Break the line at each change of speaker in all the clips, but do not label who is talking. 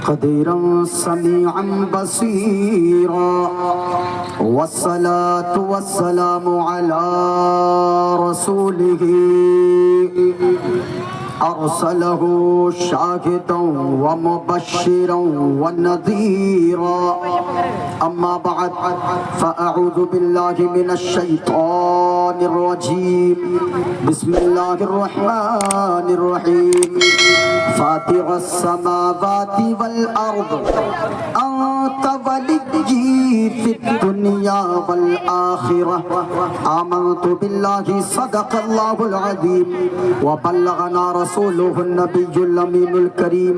قديرا سميعا بصيرا والصلاة والسلام على رسوله أرسله شاهدا ومبشرا ونذيرا أما بعد فأعوذ بالله من الشيطان الرجيم بسم الله الرحمن الرحيم فاطر السماوات والأرض أنت ولي في الدنيا والآخرة آمنت بالله صدق الله العظيم وبلغنا رسوله النبي الأمين الكريم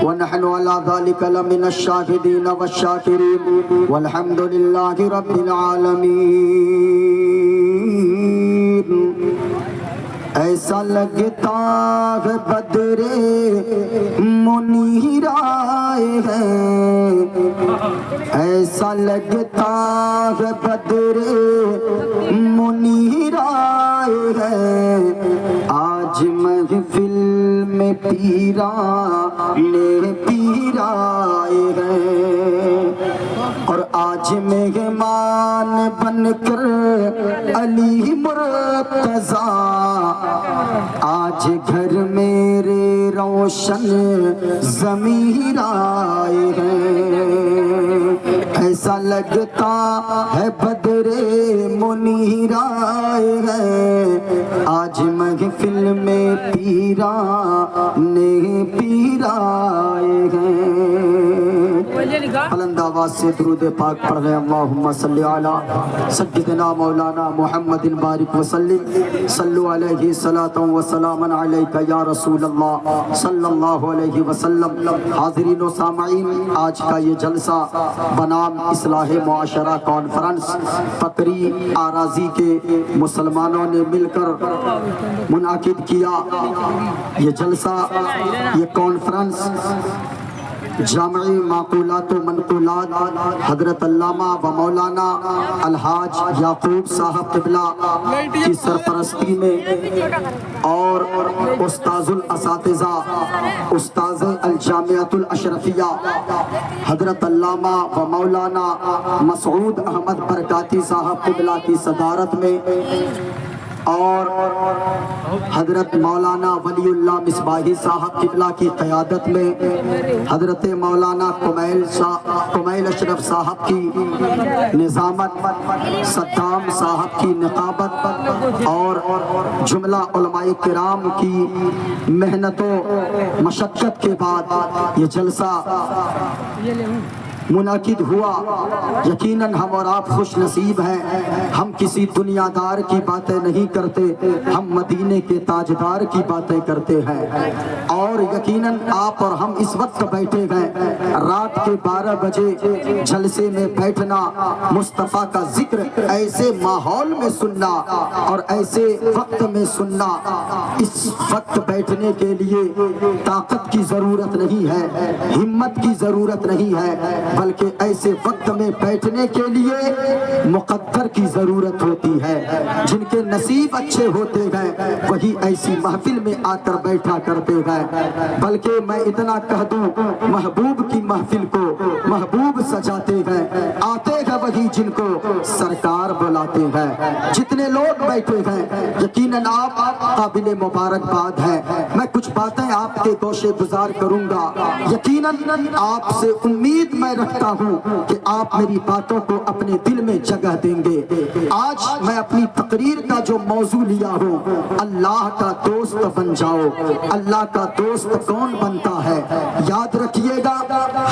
ونحن على ذلك لمن الشاهدين والشاكرين والحمد لله رب العالمين ایسا لگتا ہے بدر منیر آئے ہیں ایسا لگتا ہے بدر منیر آئے ہیں آج محفل میں پیرانے پیر آئے ہیں اور آج مہمان بن کر علی مرتضیٰ آج گھر میرے روشن ضمیر آئے ہیں ایسا لگتا ہے بدر منیر آئے ہیں آج محفل میں پیرانے پیر آئے ہیں بلند آواز سے درود پاک پڑھ رہے ہیں اللہم صلی علی سیدنا مولانا محمد بارک وسلم صلو علیہ صلاۃ و سلام علیک یا رسول اللہ صلی اللہ علیہ وسلم حاضرین و سامعین آج کا یہ جلسہ بنام اصلاح معاشرہ کانفرنس پکری آراضی کے مسلمانوں نے مل کر منعقد کیا یہ جلسہ یہ کانفرنس جامعی معقولات و منقولات حضرت علامہ و مولانا الحاج یعقوب صاحب قبلہ کی سرپرستی میں اور استاذ الاساتذہ استاذ الجامعۃ الاشرفیہ حضرت علامہ و مولانا مسعود احمد برکاتی صاحب قبلہ کی صدارت میں اور حضرت مولانا ولی اللہ مصباحی صاحب قبلہ کی قیادت میں حضرت مولانا کمیل اشرف صاحب کی نظامت صدام صاحب کی نقابت اور جملہ علماء کرام کی محنت و مشقت کے بعد یہ جلسہ منعقد ہوا یقیناً ہم اور آپ خوش نصیب ہیں ہم کسی دنیا دار کی باتیں نہیں کرتے ہم مدینے کے تاجدار کی باتیں کرتے ہیں اور یقیناً آپ اور ہم اس وقت بیٹھے ہیں رات کے 12 بجے جلسے میں بیٹھنا مصطفیٰ کا ذکر ایسے ماحول میں سننا اور ایسے وقت میں سننا اس وقت بیٹھنے کے لیے طاقت کی ضرورت نہیں ہے ہمت کی ضرورت نہیں ہے بلکہ ایسے وقت میں بیٹھنے کے لیے مقدر کی ضرورت ہوتی ہے جن کے نصیب اچھے ہوتے ہیں وہی ایسی محفل میں آ کر بیٹھا کرتے ہیں بلکہ میں اتنا کہہ دوں محبوب کی محفل کو محبوب سجاتے ہیں آتے ہیں وہی جن کو سرکار بلاتے ہیں جتنے لوگ بیٹھے ہیں یقیناً آپ قابل مبارکباد ہیں میں کچھ باتیں آپ کے گوشے گزار کروں گا یقیناً آپ سے امید میں رکھتا ہوں کہ آپ میری باتوں کو اپنے دل میں جگہ دیں گے آج میں اپنی تقریر کا جو موضوع لیا ہوں اللہ کا دوست بن جاؤ اللہ کا دوست کون بنتا ہے یاد رکھیے گا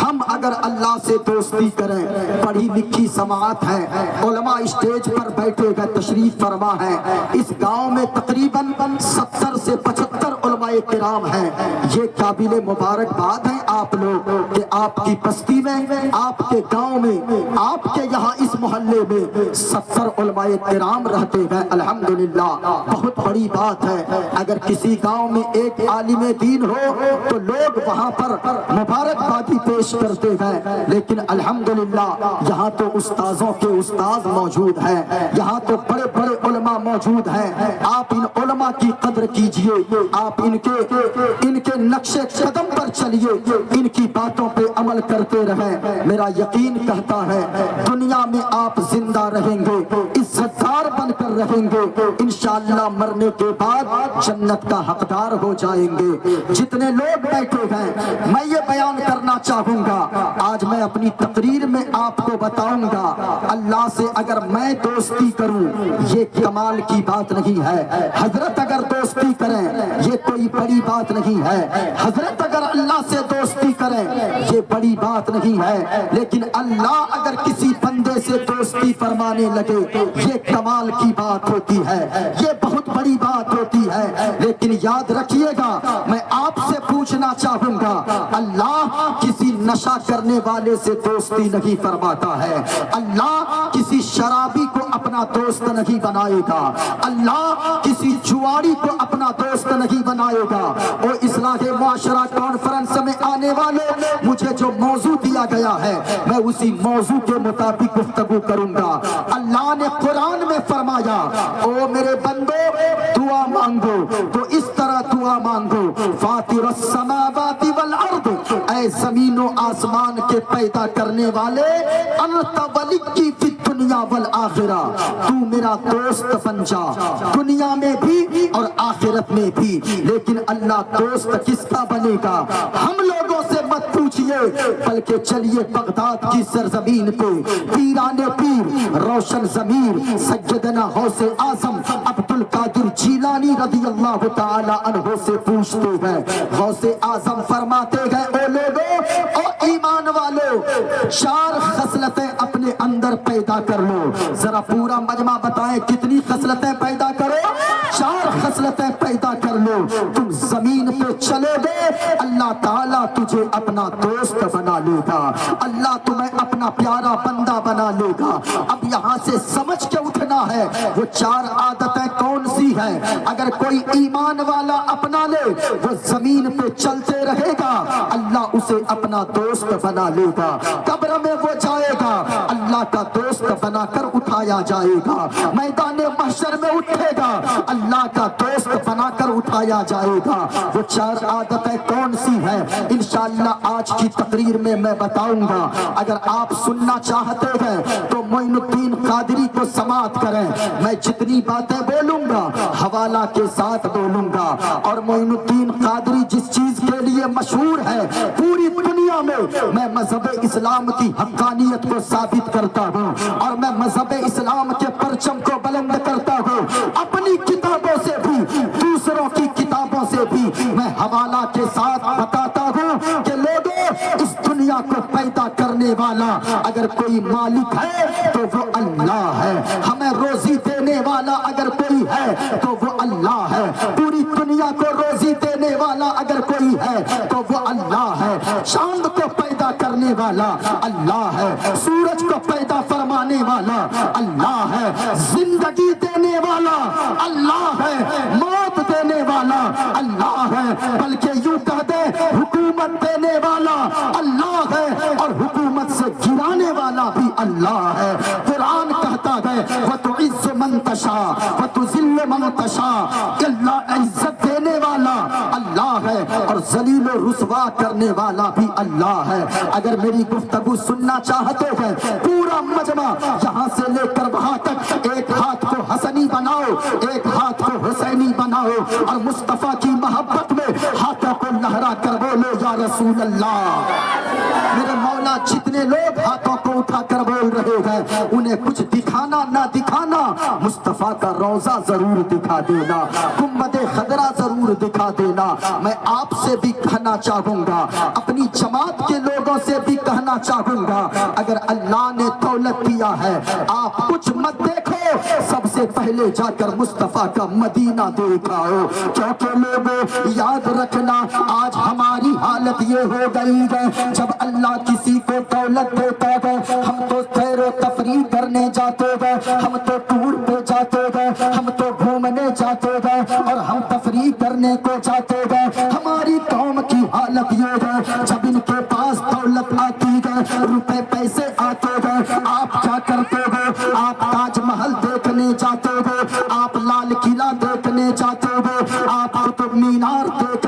ہم اگر اللہ سے دوستی کریں پڑھی لکھی سماعت ہے علماء اسٹیج پر بیٹھے گئے تشریف فرما ہے اس گاؤں میں تقریباً 70 سے 75 علماء کرام ہیں یہ قابل مبارکباد ہیں آپ لوگ کہ آپ کی بستی میں آپ کے گاؤں میں آپ کے یہاں اس محلے میں 70 علماء کرام رہتے ہیں الحمدللہ بہت بڑی بات ہے اگر کسی گاؤں میں ایک عالم دین ہو تو لوگ وہاں پر مبارکبادی پیش کرتے ہیں لیکن الحمدللہ یہاں تو استاذوں کے استاذ موجود ہیں یہاں تو بڑے بڑے علماء موجود ہیں آپ ان علماء کی قدر کیجئے آپ ان ان کے نقش قدم پر چلیے، ان کی باتوں پہ عمل کرتے رہیں۔ میرا یقین کہتا ہے دنیا میں آپ زندہ رہیں گے، عزت دار بن کر رہیں گے، انشاءاللہ مرنے کے بعد جنت کا حقدار ہو جائیں گے۔ جتنے لوگ بیٹھے ہیں میں یہ بیان کرنا چاہوں گا، آج میں اپنی تقریر میں آپ کو بتاؤں گا، اللہ سے اگر میں دوستی کروں یہ کمال کی بات نہیں ہے، حضرت اگر دوستی کریں یہ کوئی بڑی بات نہیں ہے، حضرت اگر اللہ سے دوستی کریں یہ بڑی بات نہیں ہے، لیکن اللہ اگر کسی بندے سے دوستی فرمانے لگے یہ کمال کی بات ہوتی ہے، یہ بہت بڑی بات ہوتی ہے۔ لیکن یاد رکھیے گا، میں آپ سے پوچھنا چاہوں گا، اللہ کسی نشہ کرنے والے سے دوستی نہیں فرماتا ہے، اللہ کسی شرابی کو اپنا دوست نہیں بنائے گا، اللہ کسی جواری کو اپنا دوست نہیں بنائے گا۔ اور اصلاح معاشرہ کانفرنس میں آنے والے مجھے جو موضوع دیا گیا ہے میں اسی موضوع کے مطابق گفتگو کروں گا۔ اللہ نے قرآن میں فرمایا، او میرے بندو دعا مانگو تو اس طرح دعا مانگو، فاطر السماوات والارض، اے زمین و آسمان کے پیدا کرنے والے، انت ولی فی الدنیا والآخرہ، تو میرا دوست بن جا دنیا میں بھی اور آخرت میں بھی۔ لیکن اللہ دوست کس کا بنے گا؟ ہم لوگوں سے مت پوچھئے، بلکہ چلیے بغداد کی سرزمین پہ پیران پیر روشن ضمیر سیدنا غوث اعظم عبد القادر جیلانی رضی اللہ تعالی عنہ سے پوچھتے ہیں۔ غوث اعظم فرماتے ہیں، اے لوگوں، او ایمان والو، چار خصلتیں اپنے اندر پیدا کر لو۔ ذرا پورا مجمع بتائیں کتنی خصلتیں پیدا کرو؟ چار خصلتیں پیدا کر لو، تم زمین پہ چلے گے اللہ تعالیٰ تجھے اپنا دوست بنا لے گا، اللہ تمہیں اپنا پیارا بندہ بنا لے گا۔ اب یہاں سے سمجھ کے اٹھنا ہے وہ چار عادتیں کون سی ہیں، اگر کوئی ایمان والا اپنا لے وہ زمین پہ چلتے رہے گا، اللہ اسے اپنا دوست بنا لے گا۔ قبر میں وہ جائے گا، اللہ کا دوست بنا کر اٹھایا جائے گا، میدان محشر میں اٹھے گا، اللہ کا دوست بنا کر اٹھایا جائے گا۔ وہ چار عادتیں کون سی ہیں انشاءاللہ آج کی تقریر میں میں بتاؤں گا۔ اگر آپ سننا چاہتے ہیں تو معین الدین قادری کو سماعت کریں، میں جتنی باتیں بولوں گا حوالہ کے ساتھ بولوں گا۔ اور معین الدین قادری جس چیز کے لیے مشہور ہے پوری دنیا میں مذہب اسلام کی حقانیت کو ثابت کرتا ہوں اور میں مذہب اسلام کے پرچم کو بلند کرتا ہوں، اپنی کتابوں سے بھی دوسروں کی کتابوں سے بھی میں حوالہ کے ساتھ بتاتا ہوں کہ لوگوں اس دنیا کو پیدا کرنے والا اگر کوئی مالک ہے تو وہ اللہ ہے، ہمیں روزی دینے والا اگر کوئی ہے تو وہ اللہ ہے، پوری دنیا کو روزی دینے والا اگر کوئی ہے تو وہ اللہ ہے، چاند کو پیدا کرنے والا اللہ ہے، سورج کو پیدا فرمانے والا اللہ ہے، زندگی دینے والا اللہ ہے، موت دینے والا اللہ ہے، بلکہ یوں کہہ دے حکومت دینے والا اللہ ہے اور حکومت سے گرانے والا بھی اللہ ہے۔ قرآن کہتا ہے وَتُعِزُّ مَن تَشَاءُ وَتُذِلُّ مَن تَشَاءُ، اللہ عزت دینے والا اللہ ہے اور ذلیل و رسوا کرنے والا بھی اللہ ہے۔ اگر میری گفتگو سننا چاہتے ہیں پورا مجمع یہاں سے لے کر وہاں تک ایک ہاتھ کو حسنی بناؤ، ایک ہاتھ کو حسینی بناؤ اور مصطفیٰ کی محبت میں ہاتھوں کو لہرا کر بولو یا رسول اللہ۔ میرے مولا جتنے لوگ ہاتھوں کو اٹھا کر بول رہے ہیں انہیں کچھ دکھانا نہ دکھانا مصطفیٰ کا روضہ ضرور دکھا دینا، گنبد خضرا ضرور دکھا دینا۔ میں آپ سے بھی کہنا چاہوں گا، اپنی جماعت کے لوگوں سے بھی کہنا چاہوں گا، اگر اللہ نے دولت دیا ہے آپ کچھ مت دیکھو، سب سے پہلے جا کر مصطفیٰ کا مدینہ دیکھاؤ، کیونکہ لوگوں یاد رکھنا آج ہماری حالت یہ ہو گئی ہے جب اللہ کسی کو دولت دیتا ہے ہم تو سیر و تفریح کرنے جاتے ہیں، ہم تو ٹور پہ جاتے ہیں، ہم تو گھومنے جاتے ہیں اور ہم تفریح کرنے کو جاتے ہیں۔ ہماری قوم کی حالت یہ ہے جب ان کے پاس دولت آتی ہے، روپے پیسے آتے ہیں، آپ کیا کرتے ہو؟ آپ تاج محل دیکھنے جاتے ہو، آپ لال قلعہ دیکھنے جاتے ہو، آپ قطب مینار دیکھنے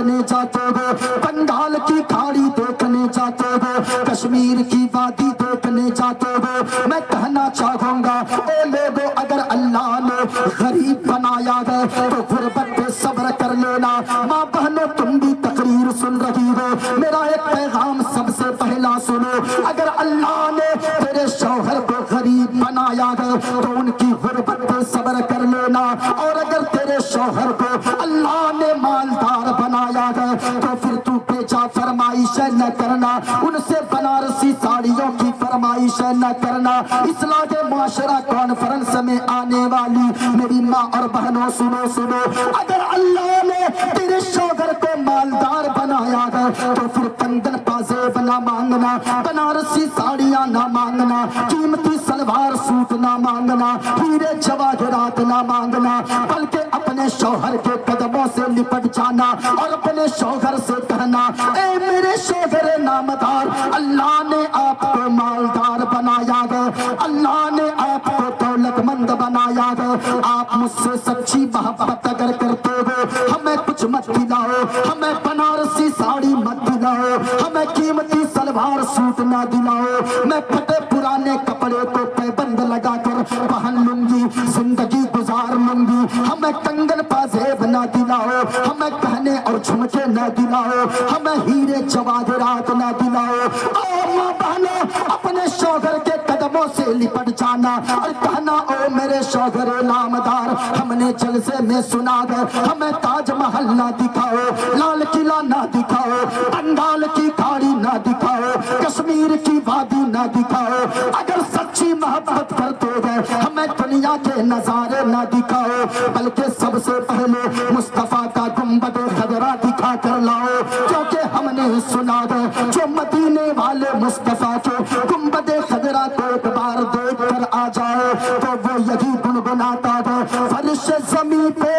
ہو، کشمیر کی وادی دیکھنے جاتے ہو، میں کہنا چاہوں گا اے لوگو اگر اللہ نے غریب بنایا ہے تو غربت پہ صبر کر لینا۔ ماں بہنوں تم بھی تقریر سن رہی ہو، میرا ایک پیغام سب سے پہلا سنو، اگر اللہ نے تیرے شوہر کو غریب بنایا ہے تو ان کی غربت پہ صبر کر لینا، اور اگر تیرے شوہر کو اللہ نے مالدار بنایا ہے تو پھر تو بیچا فرمائش نہ کرنا، ان سے بنارسی ساڑیوں کی فرمائش نہ کرنا۔ اصلاح معاشرہ کانفرنس میں آنے والی میری ماں اور بہنوں سنو سنو، اگر اللہ نے تیرے شوہر کو مالدار بنایا ہے تو پھر کنگن پازیب نہ مانگنا، بنارسی ساڑیاں نہ مانگنا، قیمتی سلوار سوٹ نہ مانگنا، ہیرے جواہرات نہ مانگنا، بلکہ اپنے شوہر کے قدموں سے لپٹ جانا اور اپنے شوہر سے کہنا اے میرے شوہر نامدار، اللہ نے آپ کو مالدار بنایا ہے، اللہ نے آپ کو دولت مند بنایا ہے، آپ مجھ سے سچی محبت اگر کرتے ہو ہمیں کچھ مت دلاؤ، ہمیں بنارسی ساڑی مت دلاؤ، ہمیں قیمتی سلوار سوٹ نہ دلاؤ، میں پھٹے پرانے کپڑے کو پیبند لگا کر پہن لوں گی، زندگی گزار لوں گی، ہمیں کنگن پازیب نہ دلاؤ، ہمیں گہنے اور جھمکے نہ دلاؤ، ہمیں ہیرے جواہرات نہ دلاؤ۔ اور ماں بہنوں اپنے شوہر کے قدموں سے لپٹ جانا اور کہنا او میرے شوہر نامدار، ہم نے جلسے میں سنا ہے ہمیں تاج محل نہ دکھاؤ، لال قلعہ نہ دکھاؤ، بنگال کی کھاڑی نہ دکھاؤ، کشمیر کی وادی نہ دکھاؤ، اگر سچی محبت کرتے ہیں ہمیں دنیا کے نظارے نہ دکھاؤ، بلکہ سب سے پہلے مصطفیٰ کا گنبد خضرا دکھا کر لاؤ، کیونکہ ہم نے سنا ہے جو مدینے والے مصطفیٰ کے گنبد خضرا کو ایک بار دیکھ کر آ جائے تو وہ یہی گنگناتا ہے، فرش زمین پہ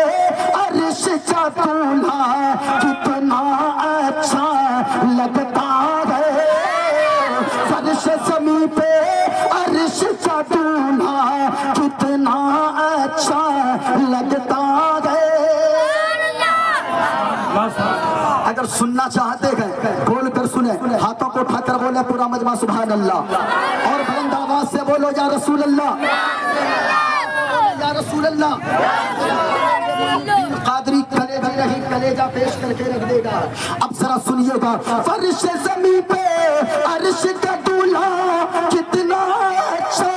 عرش کا دولہا کتنا اچھا لگتا ہے، فرش زمین پہ عرش کا دولہا کتنا اچھا لگتا ہے۔ اگر سننا چاہتے ہیں بول کر سنیں، ہاتھوں کو اٹھا کر بولے پورا مجمع سبحان اللہ، اور بلند آواز سے بولو یا رسول اللہ، یا رسول اللہ۔ قادری کلیجہ نہیں کلیجہ پیش کر کے رکھ دے گا۔ اب ذرا سنیے گا، فرش زمین پہ عرش کا دولہا کتنا اچھا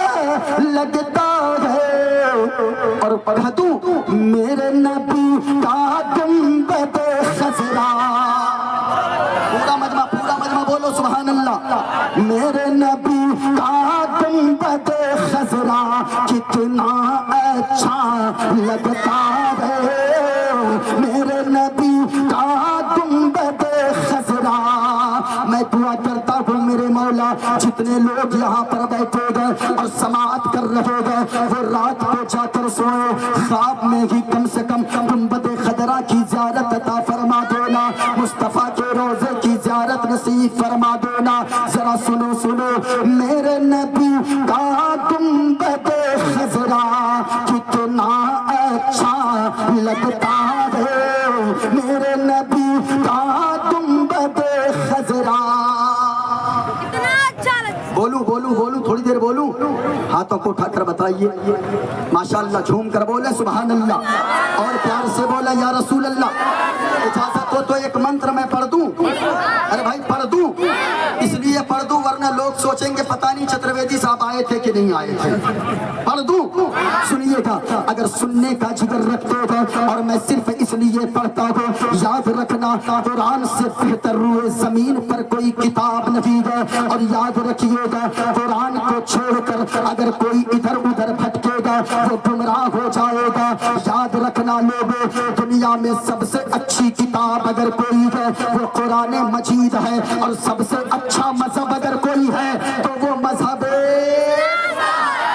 لگتا ہے، اور پڑھ دوں میرے نبی کا گنبد خضرا، پورا مجمع بولو سبحان اللہ، میرے نبی کا گنبد خضرا کتنا اچھا لگتا ہے، میرے نبی کا گنبد خضرا۔ میں دعا کرتا ہوں میرے مولا جتنے لوگ یہاں پر بیٹھے گئے اور سماعت کر رہے گئے وہ رات کو جا کر سوئے، خواب میں ہی کم سے کم گنبد خضرا کی زیارت عطا فرما دینا، مصطفیٰ کے روضے کی زیارت نصیب فرما دینا۔ ذرا سنو سنو، میرے نبی کا گنبد خضرا کتنا اچھا لگتا ہے، میرے نبی کا گنبد خضرا۔ بولو بولو بولو، تھوڑی دیر بولو، ہاتھوں کو اٹھا کر بتائیے، ماشاءاللہ جھوم کر بولے سبحان اللہ، اور پیار سے بولے یا رسول اللہ۔ اجازت ہو تو ایک منتر میں پڑھ دوں؟ ارے بھائی پڑھ دوں، اس لیے پڑھ دوں ورنہ لوگ سوچیں گے پتہ نہیں چترویدی صاحب آئے تھے کہ نہیں آئے تھے۔ پڑھ دوں؟ سنیے گا، اگر سننے کا جگر رکھتے ہو اور میں صرف اس لیے پڑھتا ہوں، یاد رکھنا قرآن سے بہتر روئے زمین پر کوئی کتاب نہیں ہے، اور یاد رکھیے گا قرآن کو چھوڑ کر اگر کوئی ادھر ادھر بھٹکے گا وہ گمراہ ہو جائے گا۔ یاد رکھنا لوگوں، دنیا میں سب سے اچھی کتاب اگر کوئی ہے وہ قرآن مجید ہے، اور سب سے اچھا مذہب اگر کوئی ہے تو وہ مذہب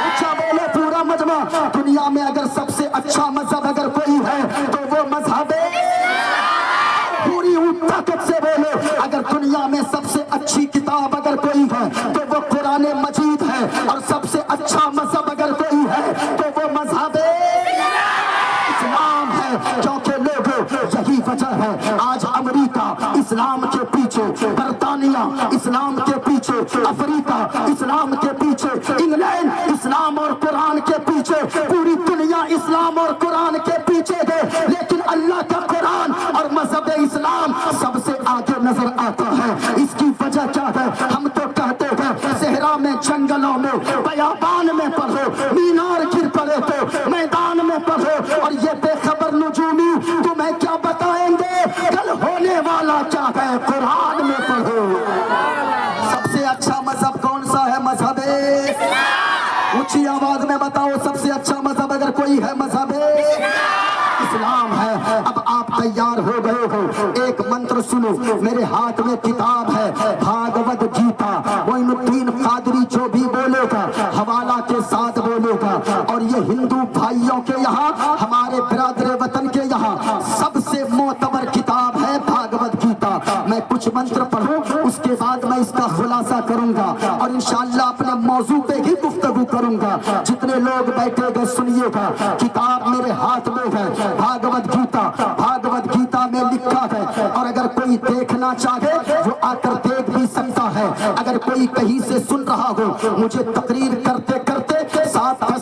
اچھا بولے پورا مجمع، دنیا میں اگر سب سے اچھا مذہب اگر کوئی ہے تو وہ مذہب پوری طاقت سے بولو، اگر دنیا میں سب سے اچھی کتاب اگر کوئی ہے تو وہ قرآن مجید ہے، اور سب سے اچھا مذہب اگر کوئی ہے تو وہ مذہب اسلام ہے۔ کیونکہ لوگوں یہی وجہ ہے آج امریکہ اسلام کے پیچھے، برطانیہ اسلام کے کے پیچھے افریقہ اسلام کے پیچھے، انگلینڈ اسلام اور قرآن کے پیچھے، پوری دنیا اسلام اور قرآن کے پیچھے ہے، لیکن اللہ کا قرآن اور مذہب اسلام سب سے آگے نظر آتا ہے۔ اس کی وجہ کیا ہے؟ ہم تو کہتے ہیں صحرا میں، جنگلوں میں، بیابان میں پڑھو، مینار گر پڑے تو میدان میں پڑھو، اور یہ بے خبر نجومی تمہیں کیا بتائیں گے کل ہونے والا کیا ہے، قرآن میں پڑھو۔ سب سے اچھا مذہب کون سا ہے؟ مذہب اونچی آواز میں بتاؤ، سب سے اچھا مذہب اگر کوئی ہے مذہب اسلام ہے۔ اب آپ تیار ہو گئے ہو، ایک منتر سنو، میرے ہاتھ میں کتاب ہے بھاگوت گیتا، معین الدین قادری جو بھی بولے گا حوالہ کے ساتھ بولے گا، اور یہ ہندو بھائیوں کے یہاں، ہمارے برادر وطن کے یہاں سب سے معتبر کتاب ہے بھاگوت گیتا۔ میں کچھ منتر پڑھوں، اس کے بعد میں اس کا خلاصہ کروں گا اور انشاءاللہ اپنے موضوع پہ ہی گفتگو کروں گا۔ جتنے لوگ بیٹھے گئے سنیے گا، کتاب میرے ہاتھ میں ہے بھاگوت گیتا۔ بھاگوت گیتا میں لکھا ہے، اور اگر کوئی دیکھنا چاہے وہ آ کر دیکھ بھی سکتا ہے، اگر کوئی کہیں سے سن رہا ہو۔ مجھے تقریر کرتے کرتے 7-8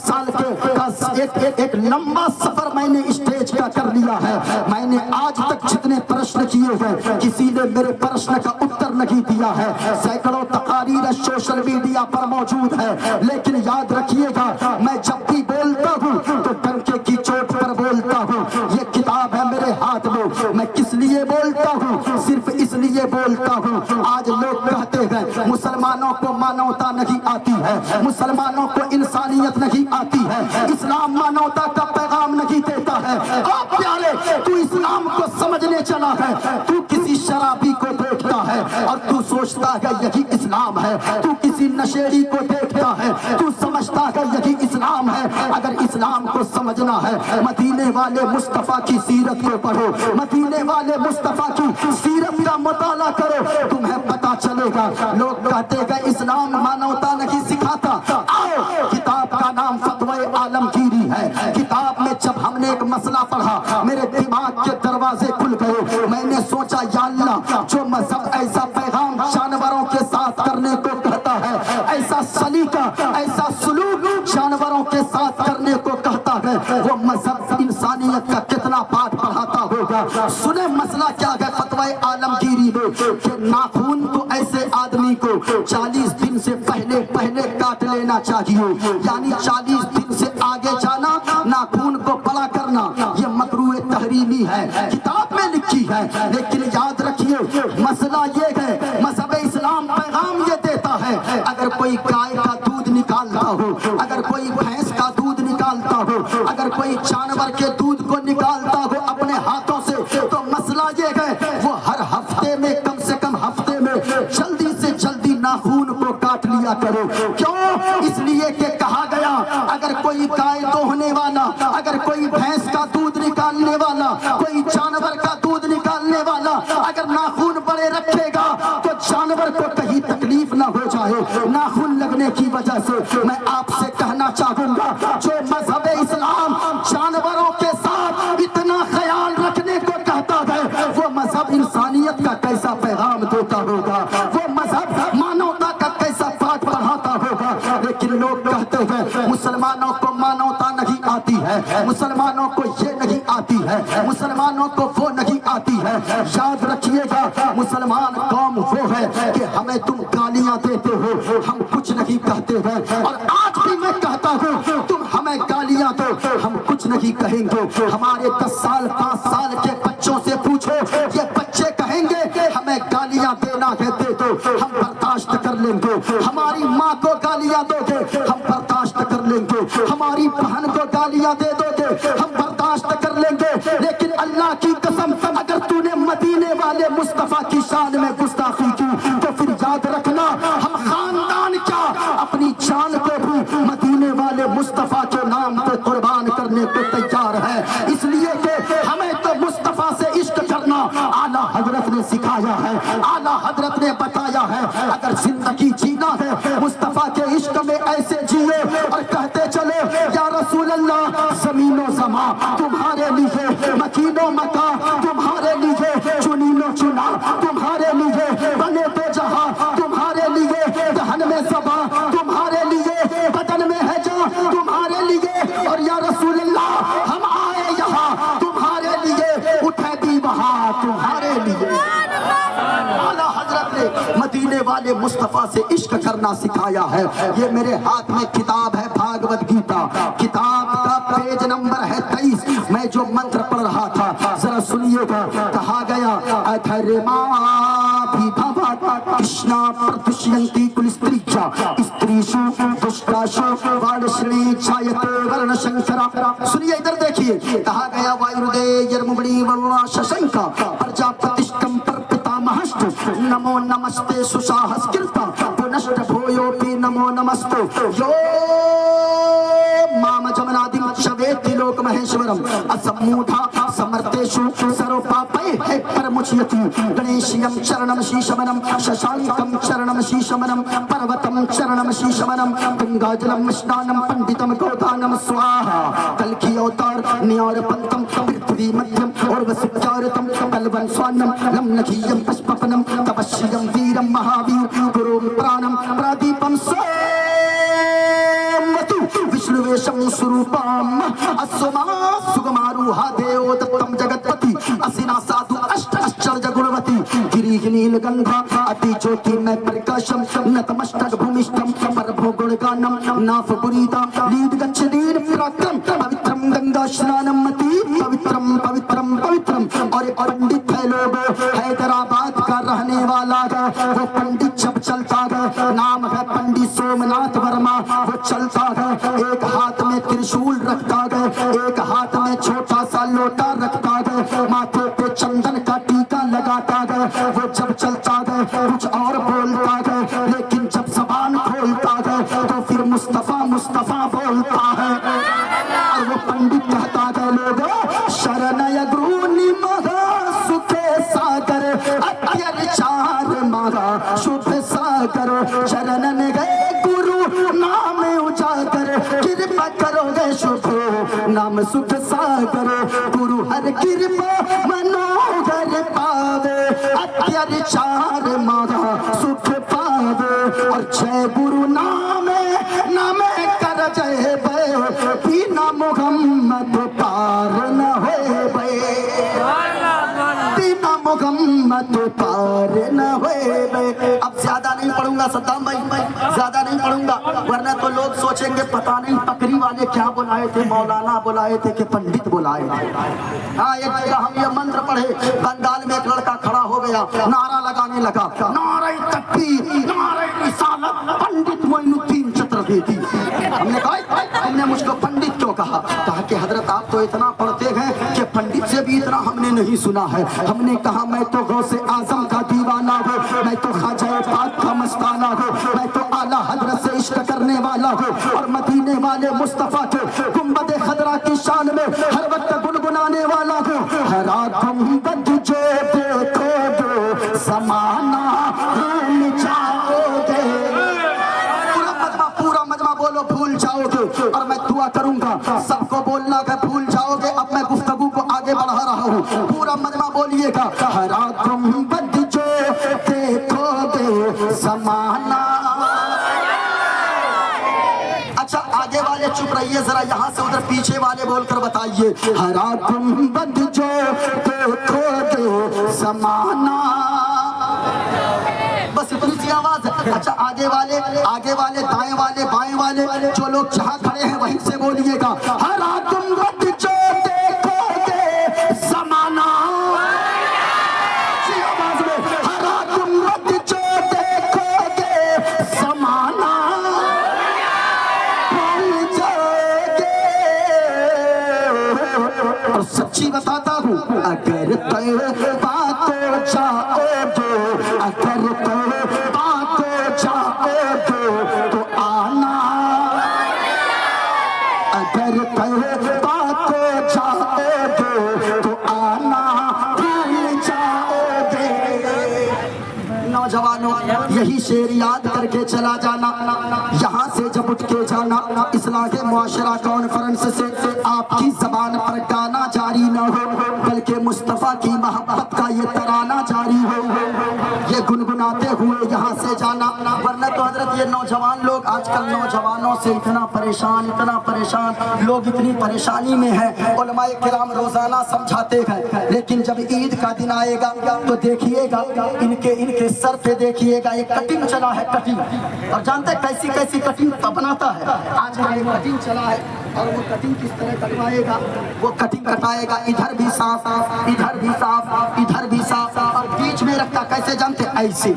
سال کے ایک لمبا سفر میں نے اسٹیج کا کر لیا ہے۔ میں نے آج تک جتنے پرشن کیے ہیں کسی نے میرے پرشن کا اتر نہیں دیا ہے، سینکڑوں تقاریر سوشل میڈیا پر موجود ہے، لیکن یاد رکھیے گا میں جب بھی بولتا ہوں تو ڈنکے کی چوٹ پر بولتا ہوں۔ یہ کتاب ہے میرے ہاتھ میں، میں کس لیے بولتا ہوں؟ صرف اس لیے بولتا ہوں، آج لوگ کہتے ہیں مسلمانوں کو مانوتا نہیں آتی ہے، مسلمانوں کو انسانیت نہیں آتی ہے، اسلام مانوتا کا پیغام نہیں دیتا ہے۔ آپ پیارے، تو اسلام کو سمجھنے چلا ہے، تو کسی شرابی کو دیکھتا ہے اور تو سوچتا ہے یہی اسلام ہے، تو کسی نشیڑی کو دیکھتا ہے تو سمجھتا ہے یہی اسلام ہے۔ اگر اسلام کو سمجھنا ہے مدینے والے مصطفیٰ کی سیرت کو پڑھو، مدینے والے مصطفیٰ کی سیرت کا مطالعہ کرو، تمہیں پتا چلے گا۔ لوگ کہتے ہیں اسلام مانوتا نہیں سکھاتا، آؤ کتاب کا نام فتوی عالمگیری ہے۔ کتاب میں جب ہم نے ایک مسئلہ پڑھا میرے دماغ کے دروازے کھل گئے، میں نے سوچا یا اللہ، جو مذہب ایسا پیغام جانوروں کے ساتھ کرنے کو کہتا ہے، ایسا سلیقہ، ایسا سلوک جانوروں کے ساتھ کرنے کو کہتا ہے، وہ مذہب انسانیت کا کتنا پاٹ پڑھاتا ہوگا۔ سنیں مسئلہ کیا ہے فتوی عالمگیری میں، کہ ناخون تو ایسے آدمی کو 40 دن سے پہلے کاٹ لینا چاہیے، یعنی 40 دن سے آگے جانا، ناخون کو بڑا کرنا، یہ مکروہ تحریمی ہے، کتاب میں لکھی ہے۔ لیکن یاد رکھیے مسئلہ یہ ہے، مذہب اسلام پیغام یہ دیتا ہے، اگر کوئی گائے کا دودھ نکالتا ہو، اگر کوئی بھینس کا دودھ نکالتا ہو، اگر کوئی جانور کے دودھ کو نکالتا ہو اپنے ہاتھوں سے، تو مسئلہ یہ ہے وہ ہر ہفتے میں کم سے کم ہفتے میں جلدی سے جلدی ناخون کو کاٹ لیا کرو۔ کیوں؟ اس لیے کہ کہا گیا اگر کوئی گائے دوہنے والا، اگر کوئی بھینس کا دودھ نکالنے والا، کوئی جانور کا دودھ نکالنے والا اگر ناخون بڑے رکھے گا تو جانور کو کہیں تکلیف نہ ہو جائے ناخون لگنے کی وجہ سے۔ میں آپ سے کہنا چاہوں گا جو مذہب اسلام جانوروں کے ساتھ اتنا خیال رکھنے کو کہتا ہے، وہ مذہب انسانیت کا کیسا پیغام دیتا ہوگا، وہ مذہب مانوتا کا کیسا پاٹ پڑھاتا ہوگا۔ لیکن لوگ کہتے ہیں مسلمانوں کو مانوتا نہیں آتی ہے، مسلمانوں کو یہ نہیں آتی ہے، مسلمانوں کو وہ نہیں آتی ہے۔ یاد رکھیے گا مسلمان قوم وہ ہے کہ ہمیں تم گالیاں دیتے ہو ہم کچھ نہیں کہتے ہیں، اور آج بھی میں کہتا ہوں تم ہمیں گالیاں دو ہم کچھ نہیں کہیں گے۔ ہمارے 10 سال 5 سال کے بچوں سے پوچھو، یہ بچے کہیں گے ہمیں گالیاں دینا ہے دے دو ہم برداشت کر لیں گے، ہماری ماں کو گالیاں دو گے ہم برداشت کر لیں گے، ہماری بہن کو گالیاں دے دو گے ہم برداشت کر لیں گے۔ لیکن اللہ کی قسم اگر تو نے مدینے والے مصطفیٰ کی شان میں گستاخی کی تو پھر یاد رکھنا ہم خاندان کیا اپنی جان کو بھی مدینے والے مصطفیٰ کے نام پہ قربان کرنے کو تیار ہے، اس لیے کہ ہمیں تو مصطفیٰ سے عشق کرنا اعلیٰ حضرت نے سکھایا ہے، اعلیٰ حضرت نے بتایا ہے۔ اگر زندگی جینا ہے مصطفیٰ کے عشق میں ایسے جیے اور کہتے چلے یا رسول اللہ زمین و زمان تمہارے لیے، مکین و مکان تمہارے لیے، چنین و چنا تمہارے لیے، بنے تو جہاں حضرت نے مدینے والے مصطفیٰ سے عشق کرنا سکھایا ہے. یہ میرے ہاتھ میں کتاب ہے بھاگوت گیتا, کتاب کا پیج نمبر ہے 23. میں جو منتر پڑھ رہا تھا ذرا سنیے گا. کہا گیا ادھرما بھی بھوا کرشنا پردشینتی کلستریچا استریشو دشٹاشو والشنی چھایتے ورن شنکرا. سنیے ادھر دیکھیے. کہا گیا وایردے یرمبڑی ورنا ششنکا پرجاپتشکم پر پتامہشت نمو نمستے سشاہسکرتا پنشت بھویوپی نمو نمستو یو مام جمنادم شویتی لوک مہیشورم اسمودھا سمرتیشو سروپاپے ہے پرمچیتی گنیشیم چرنم شیشمنم ششانکم چرنم شیشمنم پروتم چرنم شیشمنم گنگاجلم مشنانم پنڈتم گودانم سواہا کلکی اوتار نیار پنتم پرتھوی مدھیم اور وسکارتم کلون سوانم لم نکھیم پشپپنم تپشیم ویرم مہاویر گروم پرانم پرادیپم وشنویشم سروپام اسما سگماروہا دیو دتم جگتپتی اسنا سادھو اشٹ اشچرج گنوتی گریہ نیل گندھا اتی چوتی میں پرکاشم نتمشتگ بھومشتم پربھو گڑگانم ناف بریتا لید گچھدیر پراکرم پوترم گنگا شنانم متی پوترم پوترم پوترم. اور ایک پنڈت ہے لوگو حیدرآباد کا رہنے والا ہے. وہ پنڈت جب چلتا ہے نام ہے پنڈت سومناتھ ورما. وہ چلتا ہے ایک ہاتھ میں ترشول رکھتا ہے, ایک ہاتھ میں چھوٹا سا لوٹا رکھتا ہے, ماتھے پہ چندن کا ٹیکا لگاتا ہے. وہ جب چلتا ہے کچھ اور بولتا ہے, لیکن جب زبان کھولتا ہے تو پھر مصطفیٰ مصطفیٰ بولتا ہے. اور وہ پنڈت کہتا ہے لوگوں شرن یگرونی مہا سکھے ساگر اتیر چار مہا شبھ ساگر شرنن گئے گرو نام اجاگر کرپا کرو گے شبھ نام سکھ ساگر گرو ہر کرپا منوہر پاوے اتیر چار مہا سکھ پاوے. اور جے گرو نامے نامے کر جے بے بینا محمد پار نہ ہوئے بے, بینا محمد پار نہ ہوئے بے. اب زیادہ نہیں پڑھوں گا صدام بھائی, زیادہ نہیں پڑھوں گا ورنہ تو لوگ سوچیں گے پتہ نہیں پکری والے کیا بلائے تھے, مولانا بلائے تھے کہ پنڈت بلائے تھے. ہاں ایک جگہ ہم یہ منتر پڑھے, بنگال میں ایک لڑکا کھڑا ہو گیا, نعرہ لگانے لگا نعرہ تکبیر نعرہ رسالت پنڈت معین الدین چترویدی. ہم نے کہا تم نے مجھ کو پنڈت کیوں کہا؟ کہا کہ حضرت آپ تو اتنا پڑھتے ہیں کہ پنڈت سے بھی اتنا ہم نے نہیں سنا ہے. ہم نے کہا میں تو غوث اعظم کا دیوانہ ہوں, میں تو خواجہ پاک کا مستانہ ہوں, میں تو اعلیٰ حضرت سے عشق کرنے والا ہوں, اور مدینے والے مصطفیٰ کے گنبد خضرا کی شان میں ہر وقت گنگنانے والا ہوں. ہرا گنبد جو دیکھو گے زمانہ بھول جاؤ گے. پورا مجمع بولو بھول جاؤ گے, اور میں دعا کروں گا سب کو بولنا کہ بھول جاؤ گے. اب میں گفتگو کو آگے بڑھا رہا ہوں, پورا مجمع بولیے گا ہرا گنبد جو دیکھو گے زمانہ. اچھا آگے والے چپ رہیے, ذرا یہاں سے ادھر پیچھے والے بول کر بتائیے ہرا گنبد جو دیکھو گے زمانہ. بس اتنی سی آواز ہے. اچھا آگے والے دائیں والے بائیں والے جو لوگ جہاں کھڑے ہیں وہیں سے بولیے گا ہرا گنبد جو دیکھو گے زمانہ. اسی آواز میں ہرا گنبد جو دیکھو گے زمانہ بھول جاؤ گے. اور سچی بتاتا ہوں اگر طیبہ تو جاؤ گے, اگر طیبہ تو جاؤ گے تو آنا, اگر طیبہ یہی شعر یاد کر کے چلا جانا، یہاں سے جب اٹھ کے جانا، اصلاح معاشرہ کانفرنس سے آپ کی زبان پر گانا جاری نہ ہو، بلکہ مصطفیٰ کی محبت کا یہ ترانہ جاری ہو، یہ گنگناتے ہوئے یہاں سے جانا۔ ورنہ تو حضرت یہ نوجوان لوگ آج کل نوجوانوں سے اتنا پریشان لوگ اتنی پریشانی میں ہیں، علماء کرام روزانہ سمجھاتے ہیں، لیکن جب عید کا دن آئے گا تو دیکھیے گا ان کے سر پہ دیکھیے گا ایک کٹنگ چلا ہے، کٹنگ، اور جانتے ہیں کیسی کیسی کٹنگ بناتا ہے آج کل، ایک کٹنگ چلا ہے، اور وہ کٹنگ کس طرح کٹوائے گا، وہ کٹنگ کٹائے گا ادھر بھی صاف، ادھر بھی صاف، ادھر بھی صاف، اور بیچ میں رکھتا کیسے جانتے ہیں؟ ایسے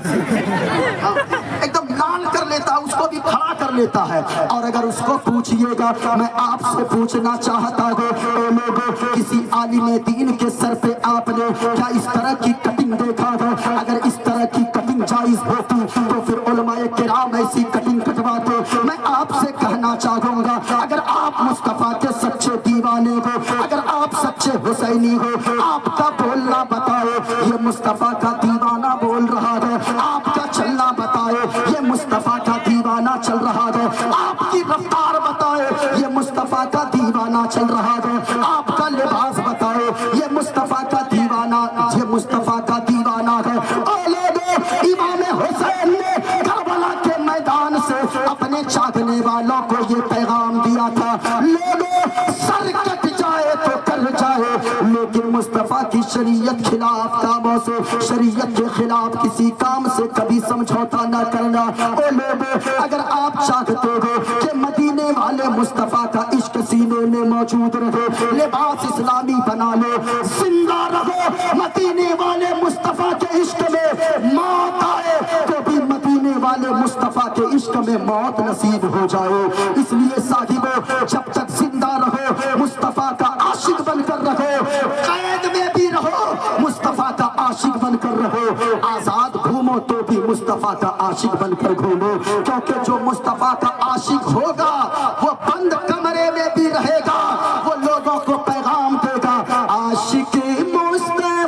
ایک دم لال کر لیتا، اس کو بھی کھڑا کر لیتا ہے۔ اور اگر اس کو پوچھئے گا، میں آپ سے پوچھنا چاہتا ہوں اے لوگوں، کسی عالم دین کے سر پہ آپ نے کیا اس طرح کی کٹنگ دیکھا ہو؟ اگر اس طرح کی کٹنگ جائز ہوتی تو پھر علماء کرام ایسی کٹنگ کٹواتے۔ میں آپ سے کہنا چاہوں گا، اگر آپ مصطفیٰ کے سچے دیوانے ہو، اگر آپ سچے حسینی ہو، آپ کا بولنا بتائے یہ مصطفیٰ کا دیوانہ بول رہا ہے، آپ کا چلنا بتائے یہ مصطفیٰ کا دیوانہ چل رہا ہے، آپ کی رفتار بتائے یہ مصطفیٰ کا دیوانہ چل رہا ہے، آپ کا لباس بتائے یہ مصطفیٰ کا دیوانہ، یہ مصطفیٰ کا دیوانہ ہے۔ اے لوگوں، امام حسین نے کربلا کے میدان سے اپنے چاہنے والوں کو یہ پیغام دیا تھا، لوگوں سر کٹ جائے تو کر جائے، لیکن مصطفیٰ کی شریعت خلاف کاموں سے، شریعت کے خلاف کسی کام سے کبھی سمجھوتا نہ کرنا۔ اے لوگوں، اگر آپ چاہتے ہو کہ مدینے والے مصطفیٰ کا عشق سینے میں موجود رہے، لباس اسلامی بنا لو، زندہ رہو، مدینے والے مصطفیٰ کے عشق میں موت آئے تو بھی مدینے والے مصطفیٰ کے عشق میں موت نصیب ہو جائے۔ اس لیے صاحبو، جب تک زندہ رہو مصطفیٰ کا عاشق بن کر رہو، قید میں بھی رہو مصطفیٰ کا عاشق بن کر رہو، آزاد گھومو تو بھی مصطفیٰ کا عاشق بن کر گھومو، کیونکہ جو مصطفیٰ کا عاشق ہوگا وہ بند کمرے میں بھی رہے گا، وہ لوگوں کو پیغام دے گا، عاشق مصطفیٰ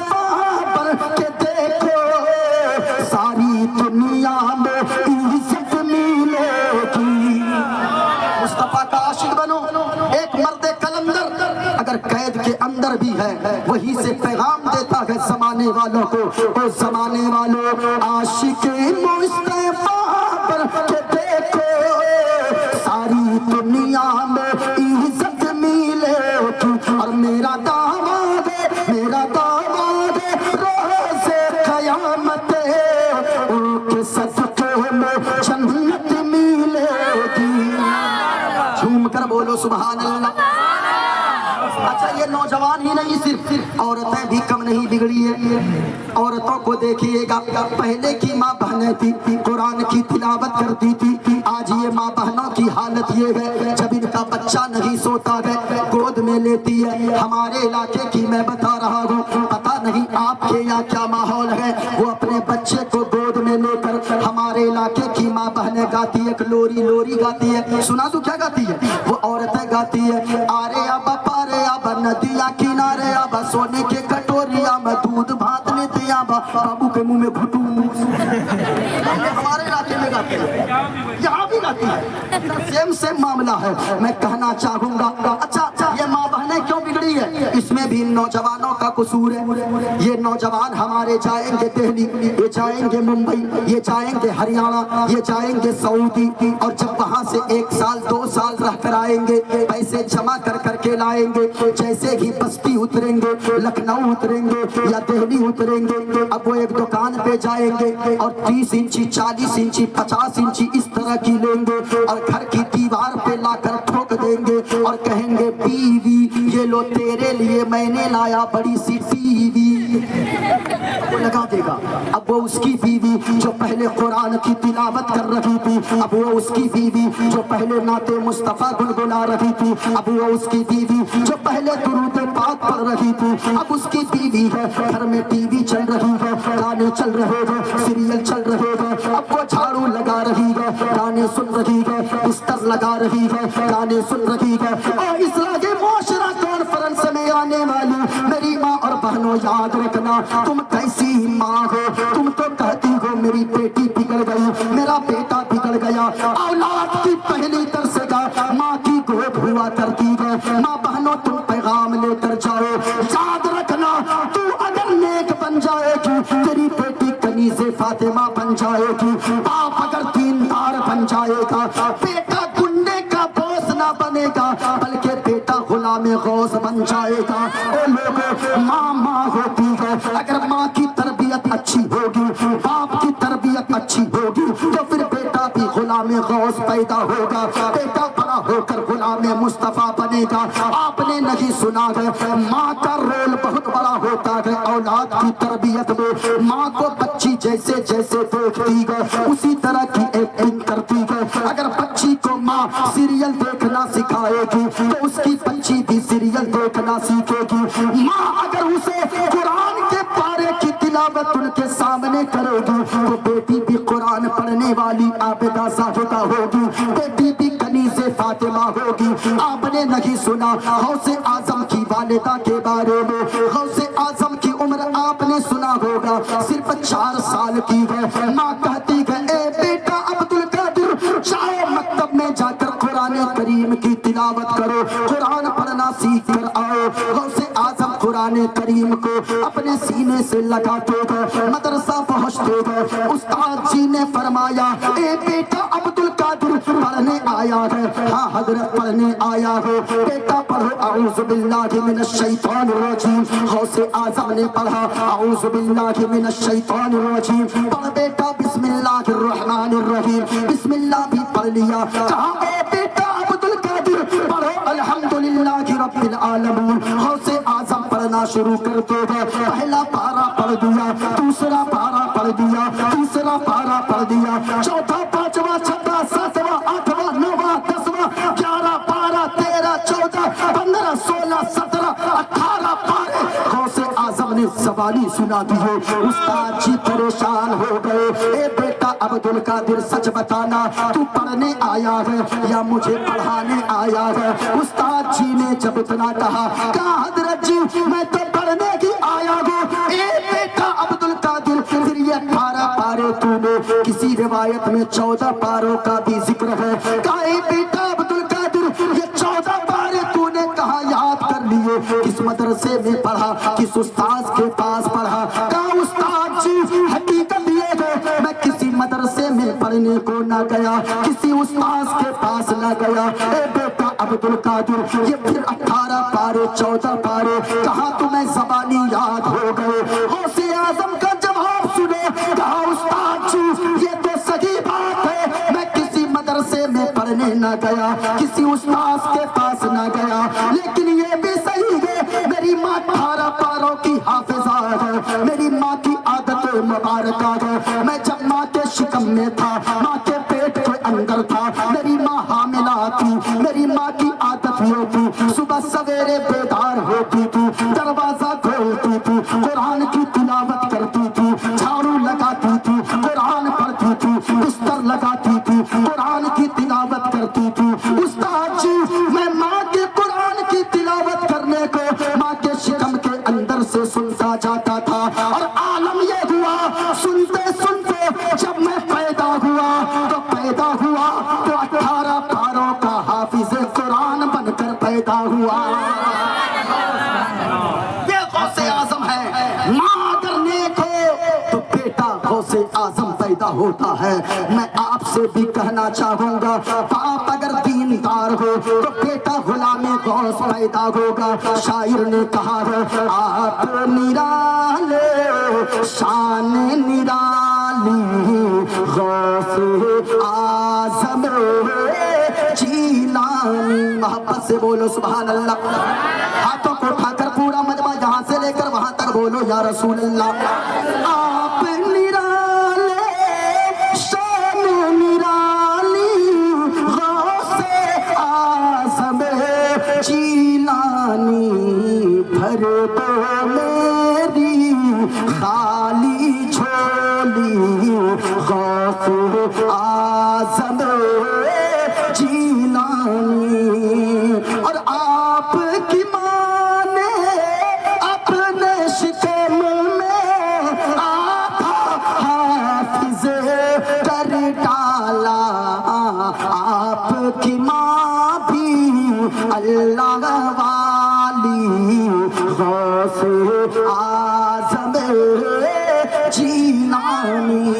بن کے دیکھو ساری دنیا میں عزت ملے گی۔ مصطفیٰ کا عاشق بنو۔ ایک مرد کلندر اگر قید کے اندر بھی ہے، وہی سے پیغام دیتا ہے زمانے والوں کو، او زمانے والوں، عاشق مصطفیٰ بن کے دیکھو ساری دنیا میں عزت ملے گی، اور میرا داماد روز قیامت ان کے صدقے میں جنت ملے گی۔ جھوم کر بولو سبحان اللہ۔ اچھا، یہ نوجوان ہی نہیں، صرف عورتیں بھی کم نہیں بگڑی ہیں۔ عورتوں کو دیکھیے گا، پہلے کی ماں بہنیں تھی قرآن کی تلاوت کرتی تھی، آج یہ ماں بہنوں کی حالت یہ ہے جب ان کا بچہ نہیں سوتا ہے گود میں لیتی ہے۔ ہمارے علاقے کی میں بتا رہا ہوں، پتہ نہیں آپ کے یہاں کیا ماحول ہے، وہ اپنے بچے کو گود میں لے کر ہمارے علاقے کی ماں بہنیں گاتی ہے، ایک لوری گاتی ہے، سنا تو کیا گاتی ہے وہ عورتیں گاتی ہے، آرے ابا پارے ابا ندیا کنارے ابا سونے کے کٹوریا میں دودھ بھات لیتے ابا بابو کے منہ میں گھٹو۔ ہمارے علاقے میں گاتے ہیں، یہاں بھی گاتی ہے، سیم معاملہ ہے۔ میں کہنا چاہوں گا، اچھا یہ ماں بہنیں کیوں بگڑی ہے؟ اس میں بھی نوجوانوں کا قصور ہے۔ یہ نوجوان ہمارے جائیں گے دہلی، یہ جائیں گے ممبئی، یہ جائیں گے ہریانہ، یہ جائیں گے سعودی، اور جب وہاں سے 1 سال 2 سال رہ کر آئیں گے، پیسے جمع کر کے لائیں گے، جیسے ہی بستی اتریں گے، لکھنؤ اتریں گے یا دہلی اتریں گے، اب وہ ایک دکان پہ جائیں گے اور 30 انچی 40 انچی 50 انچی اس طرح کی لیں گے، اور گھر کی دیوار پہ لا کر ٹھوک دیں گے اور کہیں گے بیوی یہ لو تیرے لیے میں نے لایا بڑی سی ٹی وی۔ وہ لگا دے گا۔ اب وہ اس کی بیوی جو پہلے قرآن کی تلاوت کر رہی تھی، اب وہ اس کی بیوی جو پہلے نعت مصطفیٰ گنگنا رہی تھی، اب وہ اس کی بیوی جو پہلے درود پاک پڑھ رہی تھی، اب اس کی بیوی ہے، گھر میں ٹی وی چل رہی ہے، گانے چل رہے ہیں، سیریل چل رہے ہیں، اب وہ جھاڑو لگا رہی ہے، گانے سن رہی ہے، بستر لگا رہی ہے، گانے سن رہی ہے۔ اور اصلاح معاشرہ کانفرنس میں آنے والی میری ماں اور بہنوں یاد رکھنا تم کیسی ماں ہو, تم تو کہتی ہو میری بیٹی بگڑ گئی, میرا بیٹا بگڑ گیا. اولاد کی پہلی درس گاہ ماں کی گود ہوا کرتی ہے. ماں بہنوں تم پیغام لے کر جاؤ, یاد رکھنا تو اگر نیک بن جائے گی تیری بیٹی کنیز فاطمہ بن جائے گی, باپ اگر دیندار بن جائے گا بیٹا گنڈے کا بوس نہ بنے گا بلکہ بیٹا غلام غوث بن جائے گا. اے لوگوں, ماں ماں ہوتی ہے, اگر ماں کی تربیت اچھی ہوگی, باپ کی تربیت اچھی ہوگی تو پھر بیٹا بھی غلام غوث پیدا ہوگا, بیٹا بڑا ہو کر غلام مصطفیٰ بنے گا. آپ نے نہیں سنا ہے ماں کا رول بہت بڑا ہوتا ہے اولاد کی تربیت میں. ماں کو بچی جیسے جیسے دیکھتی ہے اسی طرح کی ایکٹنگ کرتی ہے. اگر بچی کو ماں سیریل دیکھنا سکھائے گی تو اس کی بچی بھی سیریل دیکھنا سیکھے گی. ماں اگر اسے قرآن کے پارے کی تلاوت ان کے سامنے کرے گی تو بیٹی بھی قرآن پڑھنے والی عابدہ زاہدہ ہوگی, بیٹی بھی کنیز فاطمہ ہوگی. آپ نے نہیں سنا غوث اعظم کی والدہ کے بارے میں, غوث اعظم کی عمر آپ نے سنا ہوگا صرف 4 سال کی ہے. ماں کہتی ہے اے بیٹا عبد القادر جاؤ مکتب میں جا کر قرآن کریم کی تلاوت کرو, قرآن پڑھنا سیکھ کر آؤ. غوث اعظم قرآن کریم کو اپنے سینے سے لگاتے گئے, مدرسہ پہنچتے گئے. استاد جی نے فرمایا اے بیٹا عبد القادر پڑھنے آیا ہے؟ ہاں حضرت پڑھنے آیا ہے. بیٹا پڑھو اعوذ باللہ من الشیطان الرجیم. غوث اعظم نے پڑھا اعوذ باللہ من الشیطان الرجیم. پڑھ بیٹا بسم اللہ الرحمن الرحیم, بسم اللہ بھی پڑھ لیا. کہا اے بیٹا عبد القادر پڑھو الحمدللہ رب العالمین. غوث اعظم پڑھنا شروع کرتے ہیں, پہلا پارہ پڑھ دیا, دوسرا پارہ پڑھ دیا, تیسرا پارہ پڑھ دیا, چوتھا پانچواں چھٹا ساتواں آٹھواں نواں 10واں 11 12 13 14 15 16 17 18 پارے غوث اعظم نے زبانی سنا دیے. استاد جی پریشان ہو گئے, اے بیٹا عبد القادر سچ بتانا تو پڑھنے آیا ہے یا مجھے پڑھانے آیا ہے؟ استاد جی نے جب اتنا کہا حضرت جی میں تو پڑھنے کی آیا ہوں. اے بیٹا عبد القادر پھر یہ 18 پارے تو نے, کسی روایت میں 14 پاروں کا بھی ذکر ہے. کہا اے بیٹا عبد القادر یہ 14 پارے تو نے کہاں یاد کر لیے, کس مدرسے میں پڑھا, کس استاذ کے پاس پڑھا؟ کہا استاد جی حقیقت یہ ہے میں کسی مدرسے میں پڑھنے کو نہ گیا, کسی استاذ کے پاس نہ گیا. اے بیٹا عبد القادر یہ پھر 18 پارے 14 پارے کہاں تمہیں زبانی یاد ہو گئے؟ غوث اعظم کا جواب سنو. کہا استاد جی یہ تو صحیح بات ہے میں کسی مدرسے میں پڑھنے نہ گیا, کسی استاذ کے پاس نہ گیا, لیکن یہ بھی صحیح ہے میری ماں 18 پاروں کی حافظہ ہے, میری ماں کی عادت مبارکہ ہے. میں جب ماں کے شکم میں تھا, ماں کے پیٹ کے اندر تھا, میری ماں حاملہ تھی, میری ماں کی عادت یہ تھی صبح سویرے بیدار ہوتی تھی, دروازہ کھولتی تھی, قرآن کی تلاوت کرتی تھی, جھاڑو لگاتی تھی, قرآن پڑھتی تھی, بستر لگاتی تھی, قرآن کی تلاوت کرتی تھی. استاد جی میں ماں کے قرآن کی تلاوت کرنے کو ماں کے شکم کے اندر سے سنتا جاتا تھا, اور عالم یہ ہوا سنتے سنتے جب میں پیدا ہوا تو 18 پاروں کا حافظ قرآن بن کر پیدا ہوا. یہ غوث اعظم ہے. ماں اگر نیک ہو تو بیٹا غوث اعظم پیدا ہوتا ہے. میں آپ سے بھی کہنا چاہوں گا باپ اگر دیندار ہو تو بیٹا غلام غوث پیدا ہوگا. شاعر نے کہا ہے آپ نرالے شان نرالی غوث اعظم جیلانی. محبت سے بولو سبحان اللہ. ہاتھوں کو اٹھا کر پورا مجمع یہاں سے لے کر وہاں تک بولو یا رسول اللہ. آپ نرالے شان نرالی غوث اعظم جیلانی بھر دو میری خالی جھولی غوث اعظم جیلانی. اور آپ کی ماں نے اپنے اللہ والی غوث اعظم جیلانی.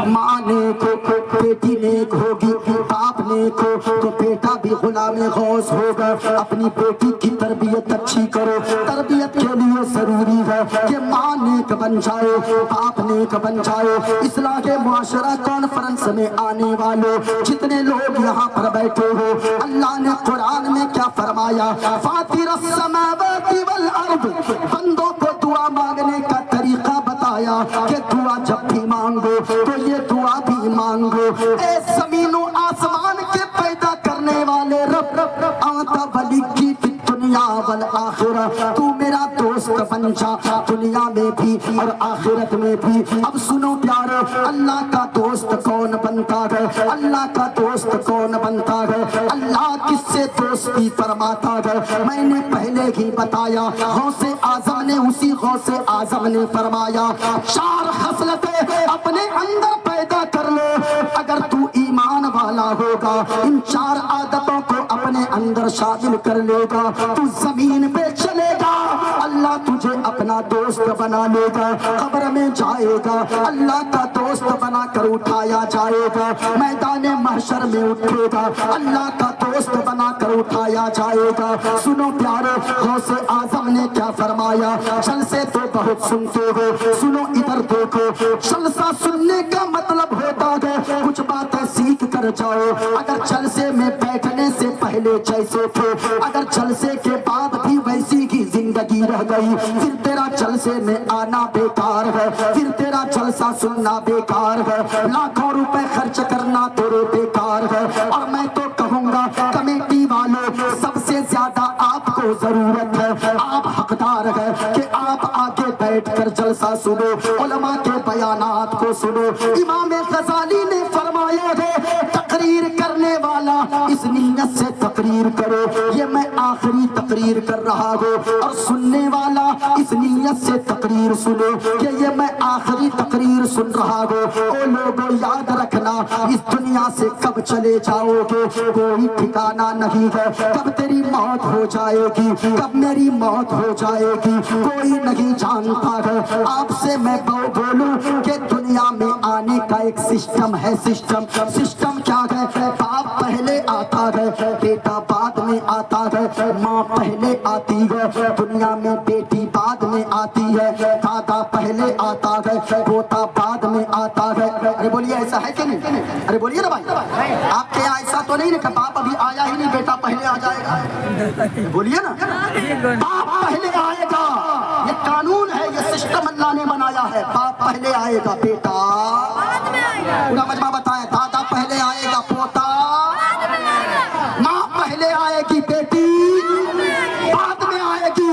ماں نیک ہو بیٹی نیک ہوگی، باپ نیک ہو تو بیٹا بھی غلام غوث ہوگا. اپنی بیٹی کی تربیت اچھی کرو. تربیت کے لیے ضروری ہے کہ ماں نیک بن جائے، باپ نیک بن جائے. اصلاح کے معاشرہ کانفرنس میں آنے والے جتنے لوگ یہاں پر بیٹھے ہو، اللہ نے قرآن میں کیا فرمایا؟ فاطر السماوات والارض. بندوں کو دعا مانگنے کا طریقہ بتایا کہ دعا جب بھی مانگو تو یہ دعا بھی مانگو. اے زمین و آسمان کے پیدا کرنے والے رب، آتا ولی کی دنیا والآخرہ، تو میرا دوست بن جا دنیا میں بھی اور آخرت میں بھی. اب سنو پیارو، اللہ کا دوست کون بنتا ہے؟ اللہ کا دوست کون بنتا ہے؟ اللہ کس سے دوستی فرماتا ہے؟ میں نے پہلے ہی بتایا، غوث اعظم نے، اسی غوث اعظم نے فرمایا 4 خصلتیں اپنے اندر پیدا کر لو. اگر تو ایمان والا ہوگا، ان 4 عادتوں کو اپنے اندر شامل کر لے گا، تو زمین پہ چلے گا، اللہ تجھے اپنا دوست بنا لے گا. قبر میں جائے گا، اللہ کا دوست بنا کر اٹھایا جائے گا. میدان محشر میں اٹھے گا، اللہ کا دوست بنا کر اٹھایا جائے گا. سنو پیارے، غوث اعظم نے کیا فرمایا؟ جلسے تو بہت سنتے ہو، سنو ادھر دیکھو. جلسہ سننے کا مطلب ہوتا ہے کچھ باتیں سیکھ کر جاؤ. اگر جلسے میں بیٹھنے سے پہلے جیسے تھے، اگر جلسے کے بعد بھی ویسی کی زندگی رہ گئی، پھر تیرا جلسے میں آنا بیکار ہے، پھر تیرا جلسہ سننا بیکار ہے، لاکھوں روپے خرچ کرنا تیرے بیکار ہے. اور میں تو کہوں گا کمیٹی والوں، سب سے زیادہ آپ کو ضرورت ہے، آپ حقدار ہے کہ آپ آگے بیٹھ کر جلسہ سنو، علماء کے بیانات کو سنو. امام غزالی نے فرمایا ہے تقریر کرنے والا اس نیت سے تقریر کرو یہ میں آخری تقریر کر رہا ہوں، اور سننے والا اس نیت سے تقریر سنو کہ یہ میں آخری تقریر سن رہا ہوں. او لوگوں یاد رکھنا، اس دنیا سے کب چلے جاؤ گے کوئی ٹھکانہ نہیں ہے. کب تیری موت ہو جائے گی، کب میری موت ہو جائے گی، کوئی نہیں جانتا ہے. آپ سے میں بولوں کہ دنیا میں آنے کا ایک سسٹم ہے. سسٹم کیا ہے؟ باپ پہلے آتا ہے، بیٹا بعد میں آتا ہے، ماں پہلے آتی ہے دنیا میں، بیٹی بعد میں آتی ہے، دادا پہلے آتا ہے، پوتا بعد میں آتا ہے. ارے بولیے ایسا ہے کہ نہیں؟ ارے بولیے نا بھائی، آپ کے یہاں ایسا تو نہیں نا کہ باپ ابھی آیا ہی نہیں بیٹا پہلے آ جائے گا؟ بولیے نا، باپ پہلے آئے گا، یہ قانون ہے، یہ سسٹم اللہ نے بنایا ہے. باپ پہلے آئے گا، بیٹا پورا مجمع بتائیں، دادا پہلے آئے گا، پوتا، ماں پہلے آئے گی، بیٹی بعد میں آئے گی.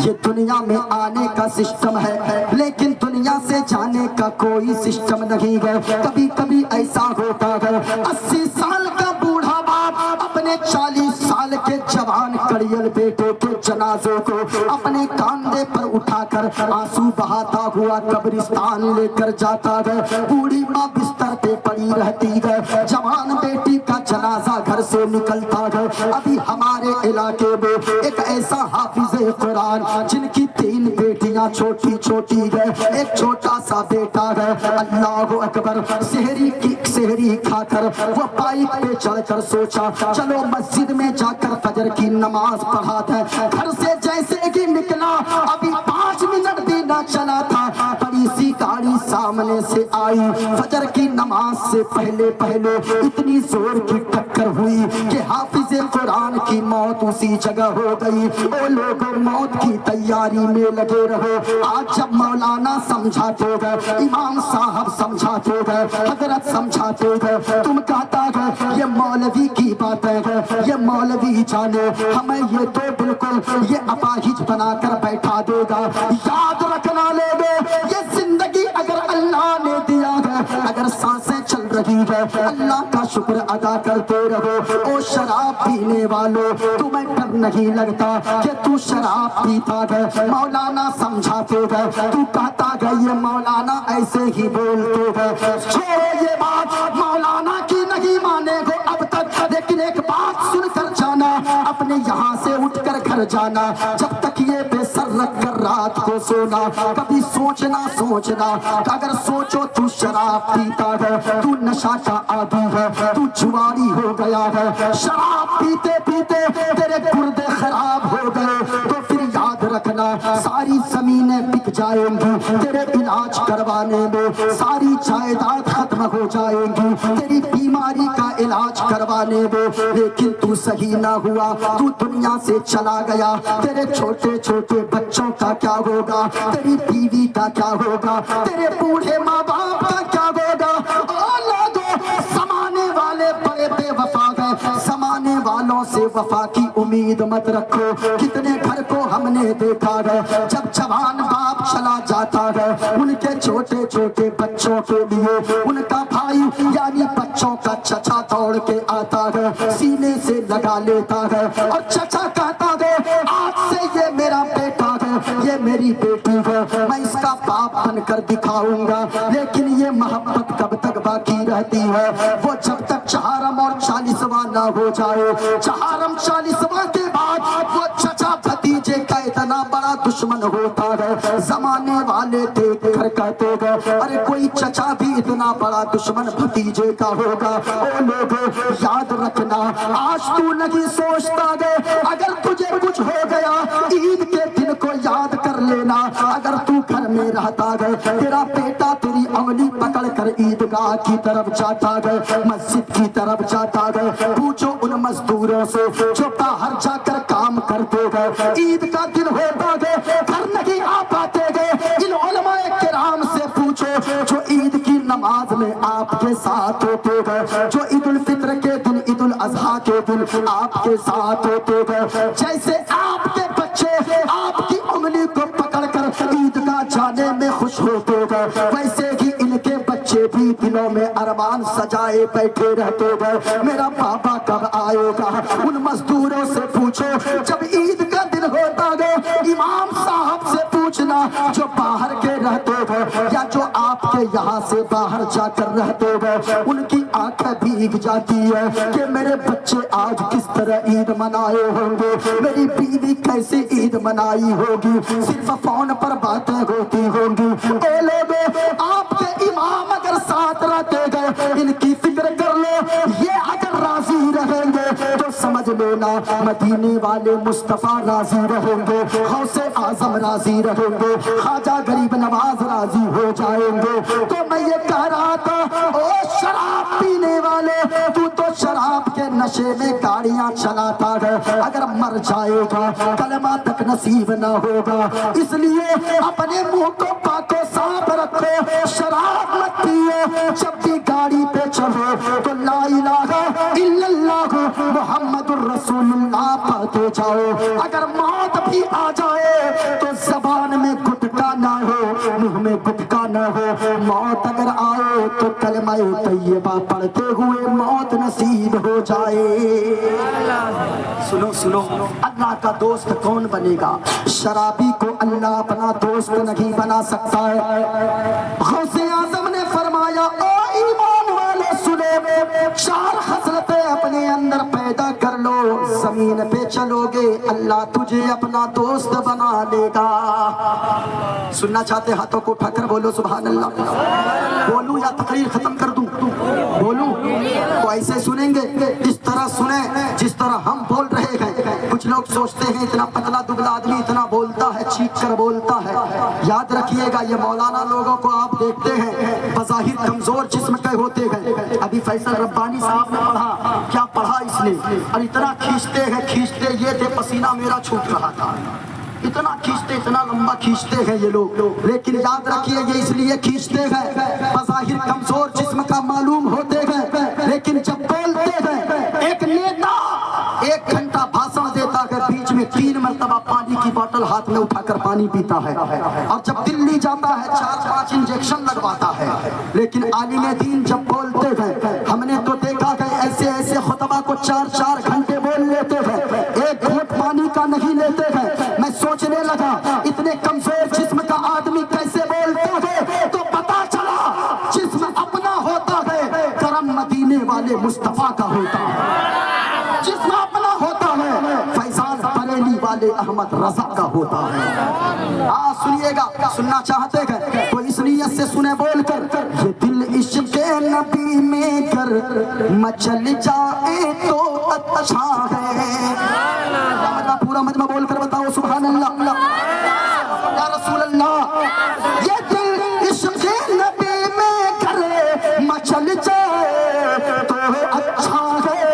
یہ دنیا میں آنے کا سسٹم ہے، لیکن دنیا سے جانے کا کوئی سسٹم نہیں ہے. کبھی کبھی ایسا ہوتا ہے 80 سال کا بوڑھا باپ اپنے 40 سال کے جوان کڑیل بیٹے کے جنازے کو اپنے کاندھے پر اٹھا کر آنسو بہاتا ہوا قبرستان لے کر جاتا ہے. بوڑھی ماں بستر پہ پڑی رہتی ہے، جوان بیٹی کا جنازہ گھر سے نکلتا ہے. ابھی ہمارے علاقے میں ایک ایسا حافظ قرآن جن کی 3 بیٹیاں چھوٹی چھوٹی ہے، ایک چھوٹا سا بیٹا ہے. اللہ اکبر، سحری کھا کر وہ بائک پہ چڑھ کر سوچا چلو مسجد میں جا کر فجر کی نماز پڑھاتا ہے. گھر سے جیسے ہی نکلا، ابھی 5 منٹ بھی نہ چلا تھا، بڑی سی گاڑی سامنے سے آئی. فجر کی نماز سے پہلے اتنی زور کی ٹکر ہوئی کہ حافظ قرآن کی موت اسی جگہ ہو گئی. او لوگوں، موت کی تیاری میں لگے رہو. آج جب مولانا سمجھاتے گئے، امام صاحب سمجھاتے گئے، حضرت سمجھاتے گئے، تم کہتا ہے یہ مولوی کی باتیں ہیں، یہ مولوی جانے، ہمیں یہ تو بالکل یہ اپاہج بنا کر بیٹھا دے گا. یاد رکھنا لوگوں، یہ زندگی اگر اللہ نے دیا ہے، اگر سانسیں چل رہی ہے، اللہ کا شکر ادا کرتے رہو. او شراب پینے والوں، تمہیں ڈر نہیں لگتا کہ تو شراب پیتا ہے؟ مولانا سمجھاتے گئے، تو کہتا ہے یہ مولانا ایسے ہی بولتے ہیں. چھوڑو یہ بات، مولانا کی نہیں مانے گو اب تک، لیکن ایک بات سن کر جانا، نے یہاں سے اٹھ کر گھر جانا، جب تک یہ بے سر رکھ کر رات کو سونا، کبھی سوچنا کہ اگر سوچو تو شراب پیتا ہے، تو نشہ کا عادی ہے، تو جواری ہو گیا ہے، شراب پیتے پیتے تیرے گردے خراب ہو گئے، تو پھر یاد رکھنا ساری زمینیں بک جائیں گی تیرے علاج کروانے میں، ساری جائیداد ختم ہو جائیں گی تیری بیماری کا علاج کروانے میں، لیکن تو صحیح نہ ہوا، تو دنیا سے چلا گیا، تیرے چھوٹے چھوٹے بچوں کا کیا ہوگا، تیری بیوی کا کیا ہوگا، تیرے بوڑھے ماں باپ کا کیا ہوگا؟ زمانے والے بڑے بے وفا گئے، زمانے والوں سے وفا کی امید مت رکھو، کتنے گھر کو ہم نے دیکھا ہے جب جوان باپ چلا جاتا ہے، ان کے چھوٹے چھوٹے بچوں کے لیے ان کا بھائی یعنی بچوں کا چچا دوڑ کے آتا ہے، سینے سے لگا لیتا ہے اور چچا کہتا ہے آج سے یہ میرا بیٹا ہے، یہ میری بیٹی ہے، میں اس کا باپ بن کر دکھاؤں گا، لیکن یہ محبت کب تک باقی رہتی ہے؟ وہ جب تک چہارم اور 40واں نہ ہو جائے، چہارم 40واں کے بعد وہ چچا بھتیجے کا اتنا بڑا دشمن ہوتا ہے، زمانے والے دیکھ کر کہتے گئے ارے کوئی چچا بھی اتنا بڑا دشمن بھتیجے کا ہوگا۔ اے لوگوں یاد رکھنا، آج تو نہیں سوچتا گئے، اگر تجھے کچھ ہو گیا عید کے دن کو یاد کر لینا، اگر تو گھر میں رہتا گئے، تیرا بیٹا تیری انگلی پکڑ کر عیدگاہ کی طرف جاتا گئے، مسجد کی طرف جاتا گئے، پوچھو ان مزدوروں سے جو باہر جا کر کام کرتے گئے، عید کا دن ہوتا گئے گھر نہیں آ پاتے گئے، ان علماء کرام سے پوچھو جو عید کی نماز میں آپ کے ساتھ ہوتے گئے، جو عید الفطر کے دن عید الاضحیٰ کے دن آپ کے ساتھ ہوتے گئے، جیسے آپ کے بچے آپ کی انگلی کو پکڑ کر عیدگاہ جانے میں خوش ہوتے گئے، ویسے ہی ان کے بچے بھی دلوں میں ارمان سجائے بیٹھے رہتے گئے، میرا بابا کب آئے گا؟ ان مزدوروں سے پوچھو جب عید کا دن ہوتا گئے، امام صاحب سے پوچھنا جو باہر کے رہتے گئے یا جو آپ کے یہاں سے باہر جا کر رہتے گئے، ان کی آنکھیں بھیگ جاتی ہے کہ میرے بچے آج کس طرح عید منائے ہوں گے، میری بیوی کیسے عید منائی ہوگی، صرف فون پر باتیں ہوتی ہوں گی۔ اے لوگوں آپ کے امام اگر ساتھ رہتے گئے، ان کی فکر کر لو، یہ اگر راضی رہیں گے تو سمجھ لینا مدینے والے مصطفیٰ راضی رہیں گے، غوث اعظم راضی رہیں گے، خواجہ غریب نواز راضی ہو جائیں گے۔ تو میں یہ کہہ رہا تھا او شراب پینے والے، تو شراب کے نشے میں گاڑیاں چلاتا ہے، اگر مر جائے گا کلمہ تک نصیب نہ ہوگا، اس لیے اپنے منہ کو پاک و صاف رکھو، شراب مت پیو، جب بھی گاڑی پہ چڑھو تو لا الہ الا اللہ محمد الرسول اللہ پڑھتے جاؤ، اگر موت بھی آ جائے تو زبان میں گٹکا نہ ہو، منہ میں گٹکا نہ ہو، موت اگر آئے تو کلمہ طیبہ پڑھتے ہوئے موت نصیب ہو جائے۔ سنو سنو، اللہ کا دوست کون بنے گا؟ شرابی کو اللہ اپنا دوست نہیں بنا سکتا ہے۔ غوث اعظم نے فرمایا او ایمان والے سنو، 4 خصلتیں اپنے اندر پیدا کر لو، زمین پہ چلو گے اللہ تجھے اپنا دوست بنا لے گا۔ سننا چاہتے ہاتھوں کو اٹھا کر بولو سبحان اللہ، بولوں یا تقریر ختم کر دوں؟ بولوں تو ایسے سنیں گے، اس طرح سنیں جس طرح ہم بول رہے ہیں۔ کچھ لوگ سوچتے ہیں اتنا پتلا دبلا آدمی اتنا بولتا ہے، چیخ کر بولتا ہے، یاد رکھیے گا یہ مولانا لوگوں کو آپ دیکھتے ہیں بظاہر کمزور جسم کے ہوتے ہیں، ابھی فیصل ربانی صاحب نے پڑھا، کیا پڑھا اس نے، اور اتنا کھینچتے ہیں، کھینچتے یہ تھے پسینہ میرا چھوٹ رہا تھا، اتنا کھینچتے اتنا لمبا کھینچتے ہیں یہ لوگ، لیکن یاد رکھیے یہ اس لیے کھینچتے ہیں بظاہر کمزور جسم کا معلوم ہوتے ہیں، لیکن جب بولتے ہیں ایک نیتا 1 گھنٹہ بھاشن دیتا ہے، بیچ میں 3 مرتبہ پانی کی بوتل ہاتھ میں اٹھا کر پانی پیتا ہے، اور جب دلی جاتا ہے 4-5 انجیکشن لگواتا ہے، لیکن عالم دین جب بولتے ہیں ہم نے تو دیکھا کہ ایسے ایسے خطبہ کو 4-4 گھنٹے بول لیتے ہیں، 1 گھونٹ پانی کا نہیں لیتے ہیں۔ میں سوچنے لگا اتنے کمزور جسم کا آدمی کیسے بولتا ہے، تو پتا چلا جسم اپنا ہوتا ہے، کرم مدینے والے مصطفیٰ کا ہوتا ہے، جسم اپنا ہوتا ہے۔ والے احمد رضا کا ہوتا ہے۔ سنیے گا، سننا چاہتے ہیں تو اس نیت سے سنے بول کر، یہ دل عشق نبی میں گر مچل جائے تو اچھا ہے۔ پورا مجمع بول کر بتاؤ سبحان اللہ، یا رسول اللہ۔ یہ دل عشق نبی میں گر مچل جائے تو اچھا ہے،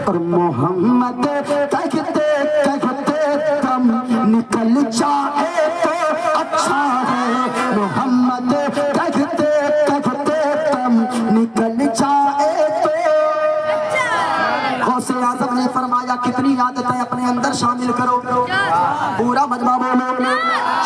اور محمد کہتے کہتے دم نکل جائے تو اچھا ہے، محمد کہتے کہتے دم نکل جائے تو۔ غوث اعظم نے فرمایا کتنی عادتیں اپنے اندر شامل کرو، پورا مجمع بولو،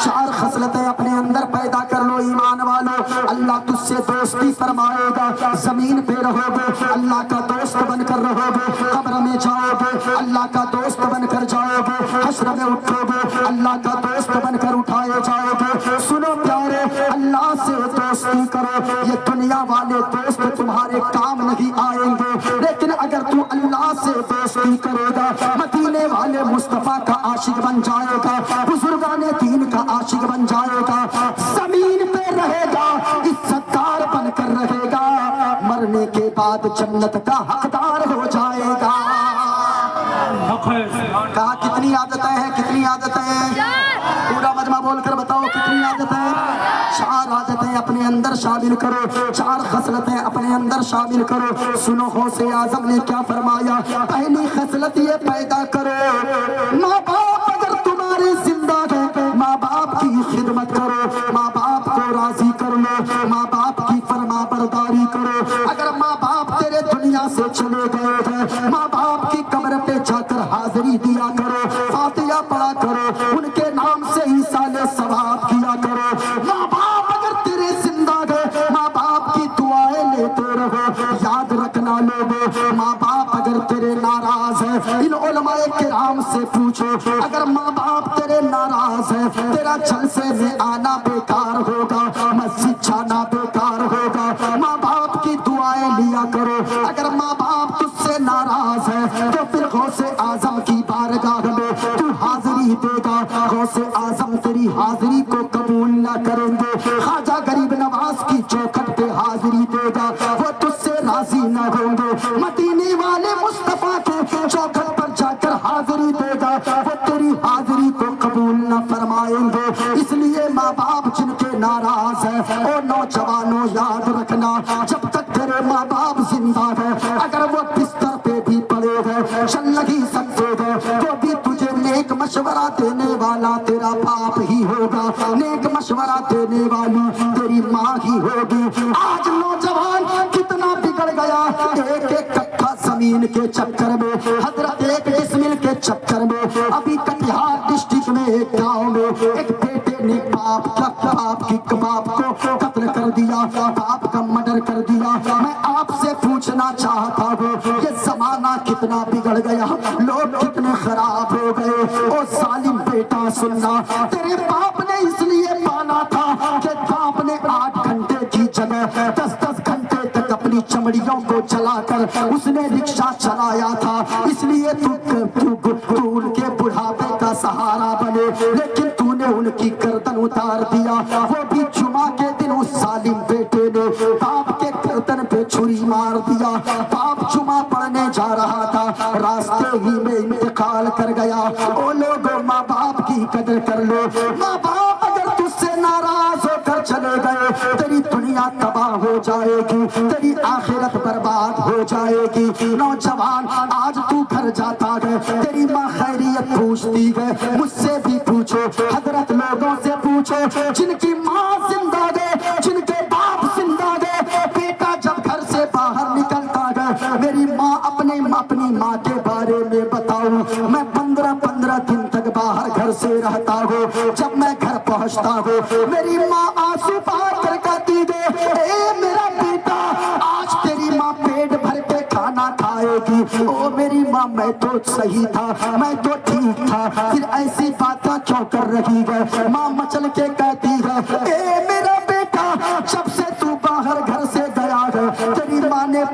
4 خصلتیں اپنے اندر پیدا کر لو ایمان والو، اللہ تجھ سے دوستی فرمائے گا۔ زمین پہ رہو گے اللہ کا دوست بن کر رہو گے، قبر میں جاؤ گے اللہ کا دوست بن کر جاؤ گے، حشر میں اٹھو گے اللہ کا دوست بن کر اٹھائے جاؤ گے۔ سنو پیارے، اللہ سے دوستی کرو، یہ دنیا والے دوست تمہارے کام نہیں آئیں گے، لیکن اگر تو اللہ سے دوستی کرے گا، مدینے والے مصطفیٰ کا عاشق بن جائے گا، بزرگان دین کا عاشق بن جائے گا، زمین پہ رہے گا عزتدار بن کر رہے گا، مرنے کے بعد جنت کا حقدار ہو جائے گا۔ کہا کتنی عادتیں ہیں، کتنی عادتیں ہیں، پورا مجمع بول کر بتاؤ کتنی عادتیں۔ 4 عادتیں اپنے اندر شامل کرو، 4 خصلتیں اپنے اندر شامل کرو۔ سنو غوث اعظم نے کیا فرمایا، پہلی خصلت یہ پیدا کرو، ماں باپ اگر تمہارے زندہ ہے ماں باپ کی خدمت کرو، ماں باپ کو راضی کر لو، ماں باپ کی فرما برداری کرو۔ اگر ماں باپ تیرے دنیا سے چلے گئے ہیں، ماں باپ کی قبر پہ جا کر حاضری دیا کرو، فاتحہ پڑھا کرو، ان کے نام سے ایصال ثواب کیا کرو۔ ماں باپ اگر تیرے زندہ گئے، ماں باپ کی دعائیں لیتے رہو۔ یاد رکھنا لوگوں، ماں باپ اگر تیرے ناراض ہیں، ان علماء کرام سے پوچھو، اگر ماں باپ تیرے ناراض ہیں، تیرا جلسے میں آنا بیکار ہوگا، مسجد جانا بیکار ہوگا۔ ماں باپ کی دعائیں لیا کرو۔ اگر ماں باپ تجھ سے ناراض ہے تو پھر غوث اعظم کی بارگاہ میں تو حاضری دے گا، غوث اعظم تیری حاضری کو قبول نہ کریں گے۔ خواجہ غریب نواز کی چوکھٹ پہ حاضری دے گا، وہ تجھ سے راضی نہ ہوں گے۔ مدینے والے مصطفیٰ کے چوکھٹ پر جا کر حاضری دے گا، وہ تیری حاضری کو قبول نہ فرمائیں گے۔ اس لیے ماں باپ جن کے ناراض ہیں، او نوجوانوں یاد رکھنا، جب تک تیرے ماں باپ زندہ ہیں، اگر وہ بستر پہ بھی پڑے ہیں، چل نہیں سکتے ہیں، تو بھی تجھے نیک مشورہ دینے والا تیرا باپ ہی ہوگا، نیک مشورہ دینے والی تیری ماں ہی ہوگی۔ آج نوجوان کتنا بگڑ گیا، ایک ایک کٹھا زمین کے چکر میں، حضرت ایک ڈسمل کے چکر میں۔ ابھی کٹیہار ڈسٹرکٹ میں ایک گاؤں میں ایک بیٹے نے باپ کو قتل کر دیا، باپ کا مرڈر کر دیا۔ میں آپ سے پوچھنا چاہتا ہوں، یہ زمانہ کتنا بگڑ گیا، لوگ کتنے خراب ہو گئے۔ او ظالم بیٹا سننا، تیرے باپ نے اس لیے پالا تھا کہ باپ نے 8 گھنٹے کی جگہ 10 گھنٹے تک اپنی چمڑیوں کو چلا کر اس نے رکشہ چلایا تھا، اس لیے تو ان کے بڑھاپے کا سہارا بنے، لیکن تو نے ان کی گردن اتار دیا۔ وہ بھی جمعہ کے دن اس ظالم بیٹے نے باپ کے گردن پہ چھری مار دیا۔ باپ جمعہ پڑھنے جا رہا تھا، راستے ہی میں انتقال کر گیا۔ او لوگوں، ماں باپ کی قدر کر لو۔ ماں باپ اگر تجھ سے ناراض ہو کر چلے گئے، تیری دنیا تباہ ہو جائے گی، تیری آخرت برباد ہو جائے گی۔ نوجوان، آج تو گھر جاتا ہے، تیری ماں خیریت پوچھتی ہے، مجھ سے بھی پوچھو، حضرت لوگوں سے پوچھو جن کی ماں زندہ ہے، جن کے باپ زندہ ہے، بیٹا جب گھر سے باہر نکلتا ہے، میری ماں اپنی ماں کے بارے میں بتاؤں، میں 15 دن تک باہر گھر سے رہتا ہوں، جب میں گھر پہنچتا ہوں میری ماں آنسو بہا کر کہتی ہے، اے میرا بیٹا، آج تیری ماں پیٹ بھر کے کھانا کھائے گی۔ او میری ماں، میں تو صحیح تھا، میں تو ٹھیک تھا، پھر ایسی باتیں کیوں کر رہی ہے؟ ماں مچل کے کہتی ہے، اے میرا بیٹا، جب سے تو باہر گھر سے گیا ہے، تیری ماں نے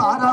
12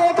1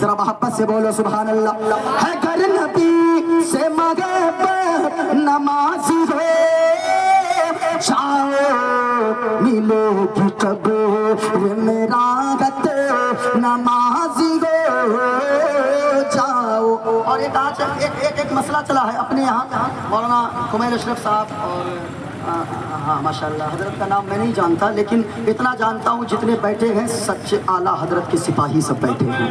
ذرا محبت سے بولو سبحان اللہ. ہے گر نبی سے مغرب نمازی ہو جاؤ ملے گی قبر میں راحت نمازی ہو جاؤ. اور ایک آج ایک مسئلہ چلا ہے اپنے یہاں. مولانا کمیل اشرف صاحب اور ہاں ماشاءاللہ حضرت کا نام میں نہیں جانتا لیکن اتنا جانتا ہوں جتنے بیٹھے ہیں سچے اعلیٰ حضرت کے سپاہی سب بیٹھے ہیں.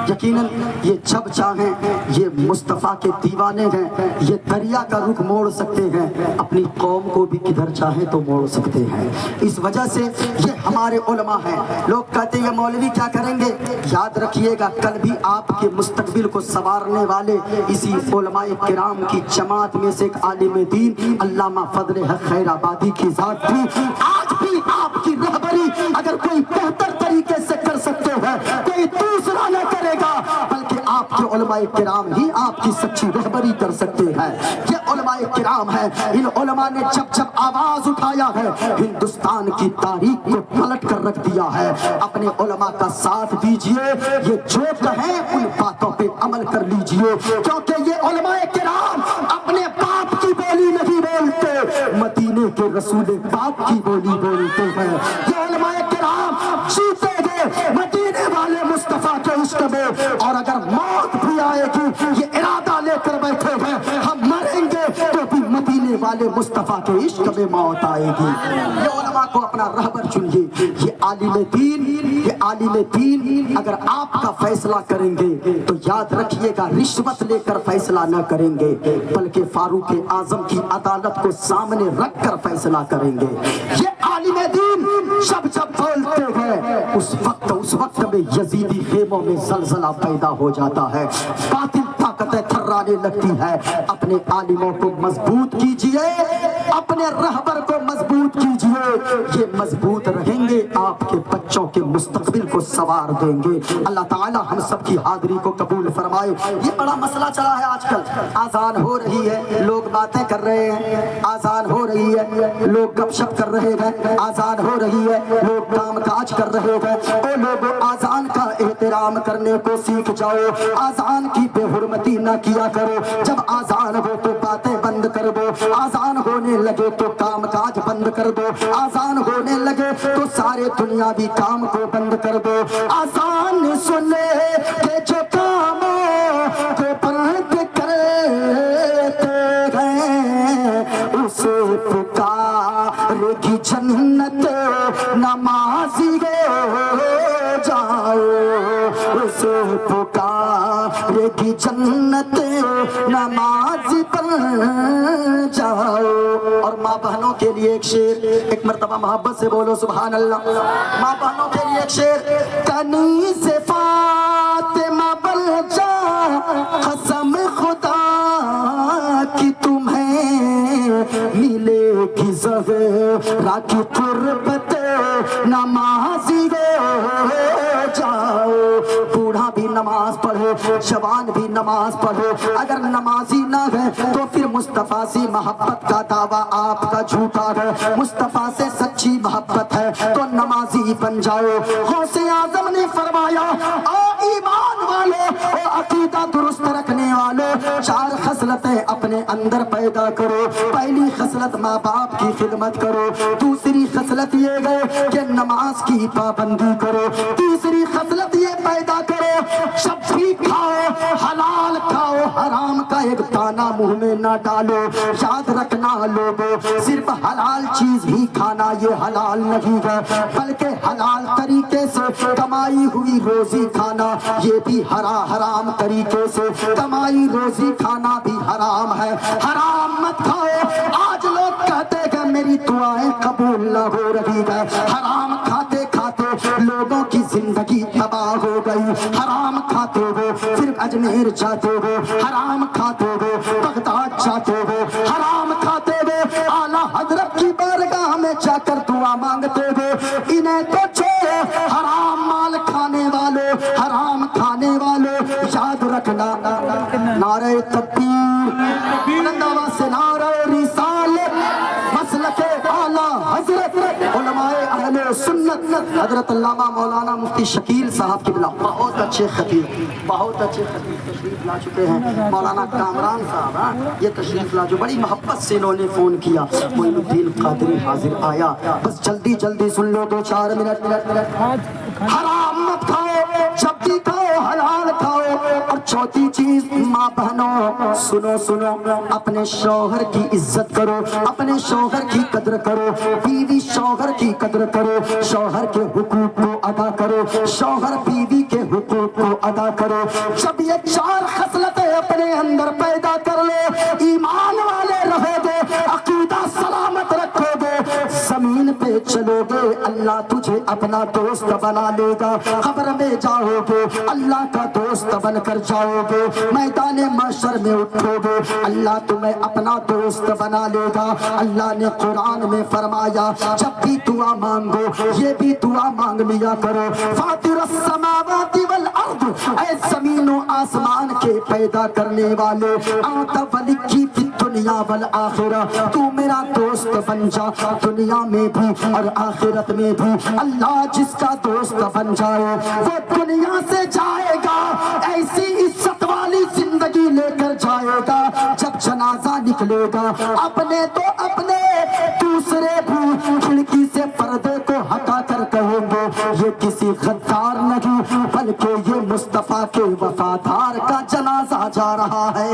یقیناً یہ جب چاہیں یہ مصطفیٰ کے دیوانے ہیں, یہ دریا کا رخ موڑ سکتے ہیں, اپنی قوم کو بھی کدھر چاہیں تو موڑ سکتے ہیں. اس وجہ سے یہ ہمارے علماء ہیں. لوگ کہتے ہیں یہ مولوی کیا کریں گے, یاد رکھیے گا کل بھی آپ کے مستقبل کو سنوارنے والے اسی علماء کرام کی جماعت میں سے ایک عالم دین علامہ فضل حق خیر آبادی کی ذات تھی. آج بھی آپ کی رہبری اگر کوئی بہتر طریقے سے کر سکتے ہیں کوئی دوسرا نہ کرے گا بلکہ آپ کے علماء کرام ہی آپ کی سچی رہبری کر سکتے ہیں. یہ علماء کرام ہیں, ان علماء نے جب جب آواز اٹھایا ہے ہندوستان کی تاریخ کو پلٹ کر رکھ دیا ہے. اپنے علماء کا ساتھ دیجئے, یہ جو کہیں ان باتوں پہ عمل کر لیجئے کیونکہ یہ علماء کرام اپنے باپ کی بولی نہیں بولتے, مدینے کے رسول پاک کی بولی بولتے ہیں. یہ علماء کرام جیتے گئے مدینے والے مصطفیٰ کے عشق میں, اور اگر موت بھی آئے گی یہ ارادہ لے کر بیٹھے ہیں ہم مریں گے تو بھی مدینے والے مصطفیٰ کے عشق میں موت آئے گی. یہ علماء کو اپنا رہبر چنیے. یہ عالم دین اگر آپ کا فیصلہ کریں گے تو یاد رکھیے گا رشوت لے کر فیصلہ نہ کریں گے بلکہ فاروق اعظم کی عدالت کو سامنے رکھ کر فیصلہ کریں گے. یہ عالم دین جب جب بولتے ہیں اس وقت میں یزیدی خیموں میں زلزلہ پیدا ہو جاتا ہے, باطل طاقتیں تھرانے لگتی ہے. اپنے عالموں کو مضبوط کیجئے, اپنے رہبر کو مضبوط کیجئے, یہ مضبوط رہیں گے آپ کے بچوں کے مستقبل کو سوار دیں گے. اللہ تعالی ہم سب کی حاضری کو قبول فرمائے. یہ بڑا مسئلہ چلا ہے آج کل, آذان ہو رہی ہے لوگ باتیں کر رہے ہیں, آذان ہو رہی ہے لوگ گپ شپ کر رہے ہیں, آذان ہو رہی ہے لوگ کام کاج کر رہے ہیں. او لوگوں آذان کا احترام کرنے کو سیکھ جاؤ, آذان کی بے حرمتی نہ کیا کرو. جب آذان ہو تو باتیں بند کر دو, آذان ہونے لگے تو کام کاج بند کر دو, آذان ہونے لگے تو سارے دنیاوی کام کو بند کر دو. آذان سنے کہ جو کاموں کو بند کرتے ہیں اسے پکارے گی جنت نمازی ہو جاؤ, اسے پکارے گی جنت نمازی بن جاؤ. اور ماں بہنوں کے لیے ایک شعر, ایک مرتبہ محبت سے بولو سبحان اللہ. ماں بہنوں کے لیے ایک شعر. کنیز فاطمہ بن جا قسم خدا کی تمہیں ملے گی زہرا کی قربت نمازی ہو جاؤ. بوڑھا بھی نماز پڑھو, جوان بھی نماز پڑھو, اگر نمازی نہ ہے تو پھر مصطفیٰ سے محبت کا دعویٰ آپ کا جھوٹا ہے. مصطفیٰ سے سچی محبت ہے تو نمازی بن جاؤ. غوث اعظم نے فرمایا او ایمان والو, او عقیدہ درست رکھنے والو, چار خصلتیں اپنے اندر پیدا کرو. پہلی خصلت ماں باپ کی خدمت کرو, دوسری خصلت یہ ہے کہ نماز کی پابندی کرو, تیسری خصلت یہ پیدا کرو جب بھی کھاؤ حلال کھاؤ, حرام کا ایک دانہ منہ میں نہ ڈالو. یاد رکھنا لوگوں صرف حلال چیز ہی کھانا یہ حلال نہیں ہے بلکہ حلال طریقے سے کمائی ہوئی روزی کھانا یہ بھی حرام طریقے سے کمائی روزی کھانا بھی حرام ہے. حرام مت کھاؤ. آج لوگ کہتے ہیں میری دعائیں قبول نہ ہو رہی ہے. حرام کھاتے کھاتے لوگوں کی زندگی تباہ ہو گئی. حرام کھاتے ہو پھر اجمیر جاتے ہو, حرام کھاتے ہو بغداد جاتے ہو, حرام کھاتے ہو اعلیٰ حضرت کی بارگاہ میں جا کر دعا مانگتے ہو. انہیں تو چھوڑو, حرام مال کھانے والوں, حرام کھانے والوں, یاد رکھنا نعرہ تکبیر, بلند آواز سے نعرہ رسالت, مسلک اعلیٰ حضرت علماء اہل سنت حضرت علامہ مولانا مفتی شکیل صاحب قبلہ بہت اچھے خطیب تشریف لا چکے ہیں. مولانا کامران صاحب یہ تشریف لا جو بڑی محبت سے انہوں نے فون کیا. معین الدین قادری حاضر آیا. بس جلدی جلدی سن لو 2-4 منٹ. حرام مت کھاؤ، جب بھی کھاؤ حلال کھاؤ. اور چوتھی چیز ماں بہنوں سنو، اپنے شوہر کی عزت کرو، اپنے شوہر کی قدر کرو. بیوی شوہر کی قدر کرو، شوہر کے حقوق کو ادا کرو، شوہر بیوی کے حقوق کو ادا کرو. جب یہ 4 خصلتیں اپنے اندر پیدا کر لو، ایمان والے رہو گے، عقیدہ سلامت رکھو گے، زمین پہ چلو گے، اللہ تجھے اپنا دوست بنا لے گا. قبر میں جاؤ گے، اللہ کا دوست بن کر جاؤ گے. میدان محشر میں اٹھو گے، اللہ تمہیں اپنا دوست بنا لے گا. اللہ نے قرآن میں فرمایا جب بھی دعا مانگو یہ بھی دعا مانگ لیا کرو. فاطر السماوات والارض، اے زمین و آسمان کے پیدا کرنے والے، انت ولی فی الدنیا والآخرہ، تو میرا دوست بن جا دنیا میں بھی اور آخرت میں بھی. اللہ جس کا دوست بن جائے وہ دنیا سے جائے گا ایسی عزت والی زندگی لے کر جائے گا. جب جنازہ نکلے گا اپنے تو اپنے، دوسرے بھی کھڑکی سے پردے کو ہٹا کر کہیں گے یہ کسی غدار نہیں بلکہ یہ مصطفیٰ کے وفادار کا جنازہ جا رہا ہے.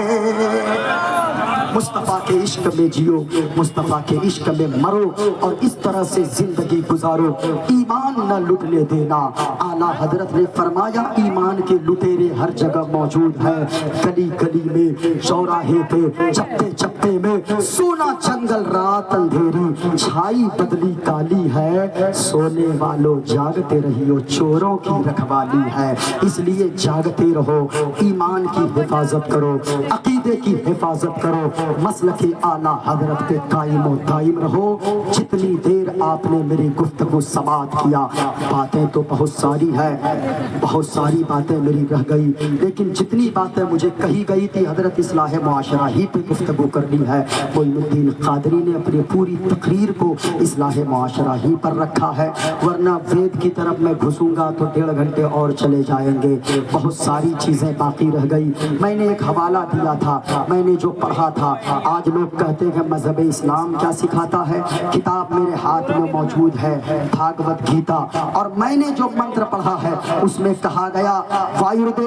مصطفیٰ کے عشق میں جیو، مصطفیٰ کے عشق میں مرو اور اس طرح سے زندگی گزارو. ایمان نہ لٹنے دینا. اعلیٰ حضرت نے فرمایا ایمان کے لٹیرے ہر جگہ موجود ہیں، گلی گلی میں، چوراہے پہ، چپے چپے میں. سونا جنگل رات اندھیری، چھائی بدلی کالی ہے، سونے والوں جاگتے رہیو، چوروں کی رکھوالی ہے. اس لیے جاگتے رہو، ایمان کی حفاظت کرو، عقیدے کی حفاظت کرو، مسلک اعلیٰ حضرت پہ قائم و دائم رہو. جتنی دیر آپ نے میری گفتگو سماعت کیا، باتیں تو بہت ساری ہے، بہت ساری باتیں میری رہ گئی، لیکن جتنی باتیں مجھے کہی گئی تھی حضرت اصلاح معاشرہ ہی پہ گفتگو کرنی ہے. معین الدین قادری نے اپنی پوری تقریر کو اصلاح معاشرہ ہی پر رکھا ہے، ورنہ وید کی طرف میں گھسوں گا تو 1.5 گھنٹے اور چلے جائیں گے. بہت ساری چیزیں باقی رہ گئی. میں نے ایک حوالہ دیا تھا، میں نے جو پڑھا تھا. آج لوگ کہتے ہیں مذہب اسلام کیا سکھاتا ہے. کتاب میرے ہاتھ میں موجود ہے، بھاگوت گیتا، اور میں نے جو منتر پڑھا ہے اس میں کہا گیا وایردے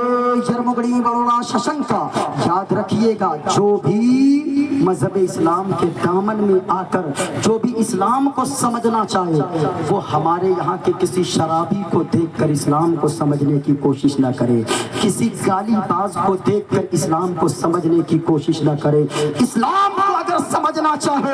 یرمگڑی ورونا ششنکا. یاد رکھیے گا جو بھی مذہب اسلام کے دامن میں آ کر جو بھی اسلام کو سمجھنا چاہے وہ ہمارے یہاں کے کسی شرابی کو دیکھ کر اسلام کو سمجھنے کی کوشش نہ کرے، کسی گالی باز کو دیکھ کر اسلام کو سمجھنے کی کوشش نہ کرے. اسلام کو اگر سمجھنا چاہے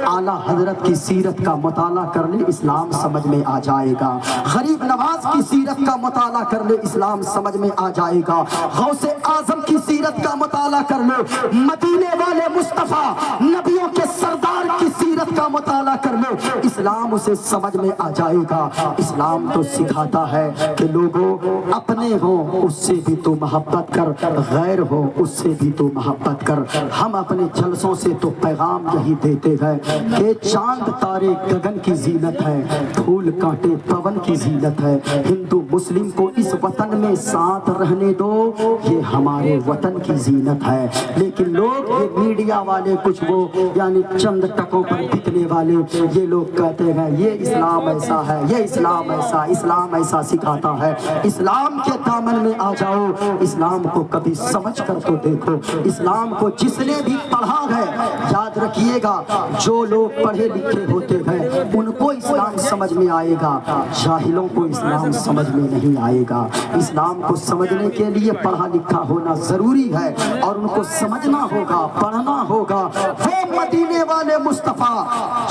اعلیٰ حضرت کی سیرت کا مطالعہ کر لے، اسلام سمجھ میں آ جائے گا. غریب نواز کی سیرت کا مطالعہ کر لے، اسلام سمجھ میں آ جائے گا. غوث اعظم کی سیرت کا مطالعہ کر لے، مدینے والے مصطفیٰ نبیوں کے سردار کی سیرت کا مطالعہ کر لے، اسلام اسے سمجھ میں آ جائے گا. اسلام تو سکھاتا ہے کہ لوگوں اپنے ہوں اس سے بھی تو محبت کر، غیر ہو اس سے بھی تو محبت کر. ہم اپنے جلسوں سے تو پیغام یہی دیتے ہیں کہ چاند تارے گگن کی زینت ہے، پھول کانٹے پون کی زینت ہے. ہندو مسلم کو اس وطن میں ساتھ رہنے دو، یہ ہمارے وطن کی زینت ہے. لیکن لوگ یہ میڈیا والے کچھ وہ یعنی چند ٹکوں پر بکنے والے یہ لوگ کہتے ہیں یہ اسلام ایسا ہے، یہ اسلام ایسا، اسلام ایسا سکھاتا ہے. اسلام کے دامن میں آ جاؤ، اسلام کو کبھی سمجھ کر تو دیکھو. اسلام کو جس نے بھی پڑھا ہے یاد رکھیے گا جو لوگ پڑھے لکھے ہوتے ہیں ان کو اسلام سمجھ میں آئے گا، جاہلوں کو اسلام سمجھ میں نہیں آئے گا. اسلام کو سمجھنے کے لیے پڑھا لکھا ہونا ضروری ہے اور ان کو سمجھنا ہوگا، پڑھنا ہوگا. وہ مدینے والے مصطفیٰ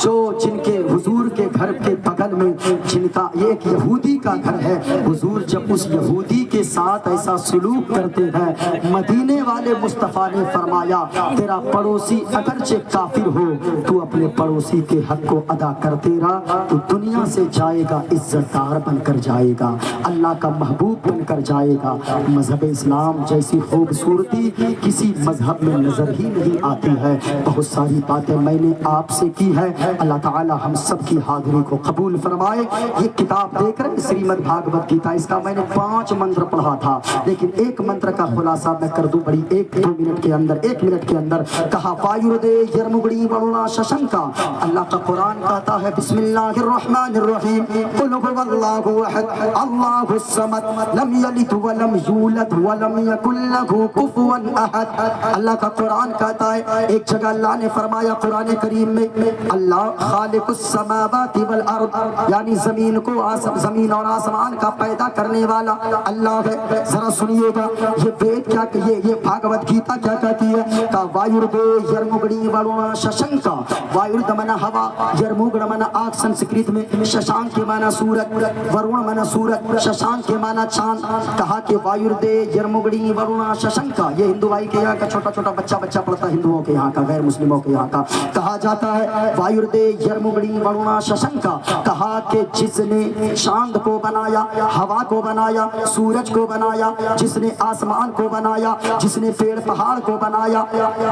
جو جن کے حضور کے گھر کے بغل میں جن کا ایک یہودی کا گھر ہے، حضور جب اس یہودی کے ساتھ ایسا سلوک کرتے ہیں مدینے والے مصطفیٰ نے فرمایا تیرا پڑوسی اگرچہ کافر ہو تو اپنے پڑوسی کے حق کو ادا کرتے رہا تو دنیا سے جائے گا عزت دار بن کر جائے گا، اللہ کا محبوب بن کر جائے گا. مذہب اسلام جیسی خوبصورتی کسی مذہب میں نظر ہی نہیں آتی ہے. بہت ساری باتیں میں میں نے آپ سے کی ہے۔ اللہ تعالی ہم سب کی حاضری کو قبول فرمائے۔ یہ کتاب دیکھ رہے سریمد بھاگوت گیتا، اس کا میں نے 5 منتر پڑھا تھا، لیکن ایک منتر کا خلاصہ میں کر دوں بڑی 1 منٹ کے اندر کہا وایردے یرمگڑی ورونا ششنکا۔ اللہ کا قرآن کہتا ہے بسم اللہ الرحمن الرحیم قل هو اللہ احد اللہ الصمد لم یلد ولم یولد ولم یکن له کفوا احد۔ اللہ کا قرآن کہتا ہے، ایک جگہ اللہ نے فرمایا قرآن کریم میں، اللہ خالق السماوات والارض، یعنی زمین اور آسمان کا پیدا کرنے والا اللہ ہے۔ ذرا سنیے گا یہ وید کیا، یہ بھاگوت گیتا کیا کہتی ہے؟ کہ وایردے یرمگڑی ورونا ششنکا۔ وایرد منا ہوا، یرمگڑ منا آگ سنسکرت میں، ششانک کے معنی سورج، ورون منا سورج، ششانک کے معنی چاند۔ کہا کہ وایردے یرمگڑی ورونا ششنکا، یہ ہندو بھائی کے یہاں کا چھوٹا چھوٹا بچہ پڑھتا ہے، ہندوؤں کے یہاں کا، غیر مسلموں کے یہاں کا۔ کہا جاتا ہے وایردے یرمگڑی ورونا ششنکا، کہا کہ جس نے چاند کو بنایا، ہوا کو بنایا، سورج کو بنایا، جس نے آسمان کو بنایا، جس نے پیڑ پہاڑ کو بنایا،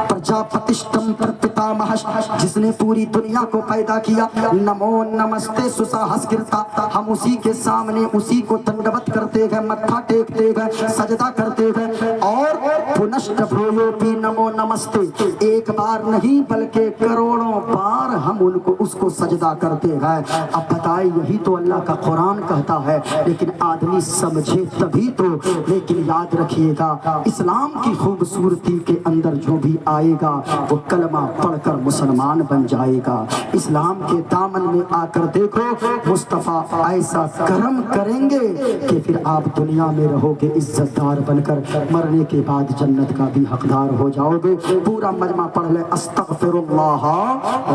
پرجاپتشتم پرپتامہش، جس نے پوری دنیا کو پیدا کیا، نمو نمستے سساہسکرتا، ہم اسی کے سامنے اسی کو دنڈوت کرتے گئے، متھا ٹیکتے گئے، سجدہ کرتے گئے، اور پنشٹ بھویوپی نمو نمستے، ایک بار نہیں بلکہ کروڑوں بار ہم اس کو سجدہ کرتے گئے۔ اب بتائیں یہی تو اللہ کا قرآن کہتا ہے، لیکن آدمی سمجھے تبھی تو۔ لیکن یاد رکھیے گا اسلام کی خوبصورتی کے اندر جو بھی آئے گا وہ کلمہ پڑھ کر مسلمان بن جائے گا۔ اسلام کے دامن میں آ کر دیکھو مصطفیٰ ایسا کرم کریں گے کہ پھر آپ دنیا میں رہو گے عزت دار بن کر، مرنے کے بعد جنت کا بھی حقدار ہو جاؤ گے۔ پورا مجمع پڑھ لے استغفر اللہ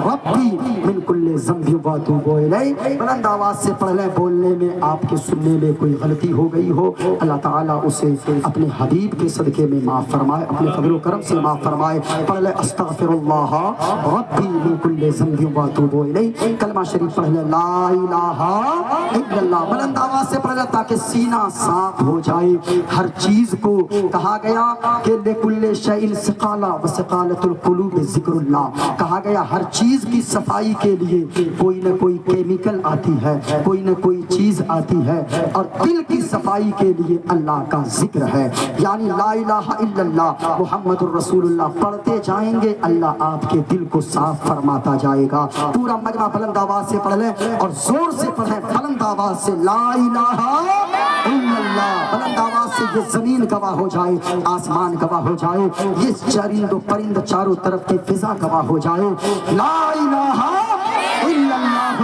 ربی من کل ذنب واتوب الیہ۔ بلند آواز سے پڑھ لیں، بولنے میں آپ کے سننے میں کوئی غلطی ہو گئی ہو اللہ تعالیٰ اسے اپنے حبیب کے صدقے میں معاف فرمائے، اپنے فضل و کرم سے معاف فرمائے۔ پڑھ لیں استغفر اللہ ربی من کل ذنب واتوب الیہ۔ کلمہ شریف پڑھ لیں لا الہ الا اللہ، بلند آواز سے پڑھ لیں تاکہ سینہ صاف ہو جائے۔ ہر چیز کو کہا گیا کہ لکل شیء ثقالہ وثقالۃ القلوب ذکر اللہ، کہا گیا ہر چیز کی صفائی کے لیے کوئی نہ کوئی کیمیکل آتی ہے، کوئی نہ کوئی چیز آتی ہے، اور دل کی صفائی کے لیے اللہ کا ذکر ہے، یعنی لا الہ الا اللہ محمد الرسول اللہ پڑھتے جائیں گے اللہ آپ کے دل کو صاف فرماتا جائے گا۔ پورا مجمع بلند آواز سے پڑھ لیں اور زور سے پڑھیں، بلند آواز سے لا الہ الا اللہ، بلند آواز سے یہ زمین گواہ ہو جائے، آسمان گواہ ہو جائے، یہ چرند و پرند چاروں طرف کی فضا گواہ ہو جائے، لا الہ الا اللہ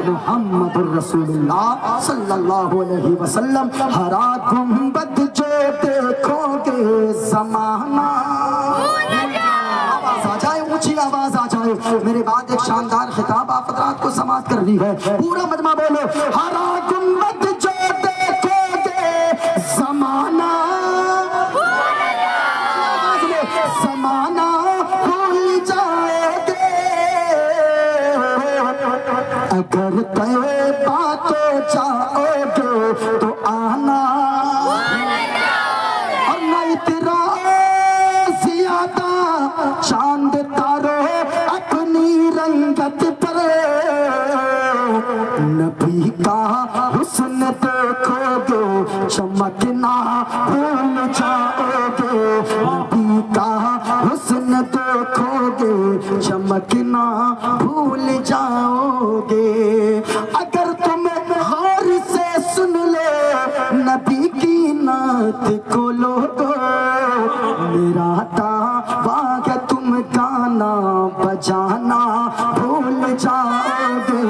محمد الرسول اللہ صلی اللہ علیہ وسلم۔ ہرا گنبد جو دیکھو گے زمانہ، آواز آ جائے، اونچی آواز آ جائے، میرے بعد ایک شاندار خطاب آپ حضرات کو سماعت کرنی ہے، پورا مجمع بولو ہرا گنبد جو دیکھو گے زمانہ، زمانہ بھول جائے گے، اگر طیبہ کو جاؤ گے تو آنا، اور نہ اترا زیادہ چاند تارو اپنی رنگت پر، نبی کا حسن دیکھو گے چمکنا بھول جاؤ گے، نبی کا حسن دیکھو گے چمکنا بھول جاؤ گے، اگر تم غور سے سن لے نبی کی نعت کو لوگو، میرا دعویٰ ہے تم گانا بجانا بھول جاؤ گے،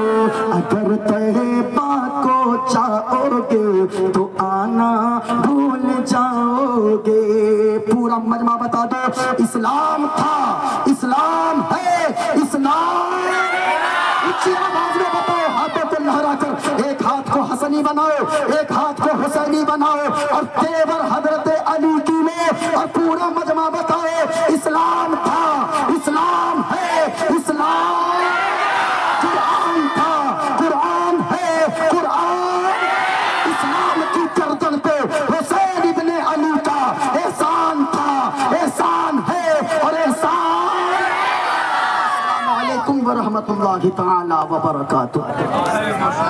اگر طیبہ کو جاؤ گے تو آنا بھول جاؤ گے۔ پورا مجمع بتا دو اسلام تھا، اسلام ہے، اسلام، اچھی آواز میں بتاؤ، ہاتھوں کو لہرا کر، ایک ہاتھ کو حسنی بناؤ، ایک ہاتھ کو حسینی بناؤ، اور تیور حضرت علی کی لو، اور پورا مجمع بتاؤ اسلام تھا، اسلام ہے، اسلام، قرآن تھا، قرآن ہے، قرآن، اسلام کی گردن پہ حسین ابن علی کا احسان تھا، احسان ہے، اور احسان۔ السلام علیکم اللہ تعالی وبرکاتہ.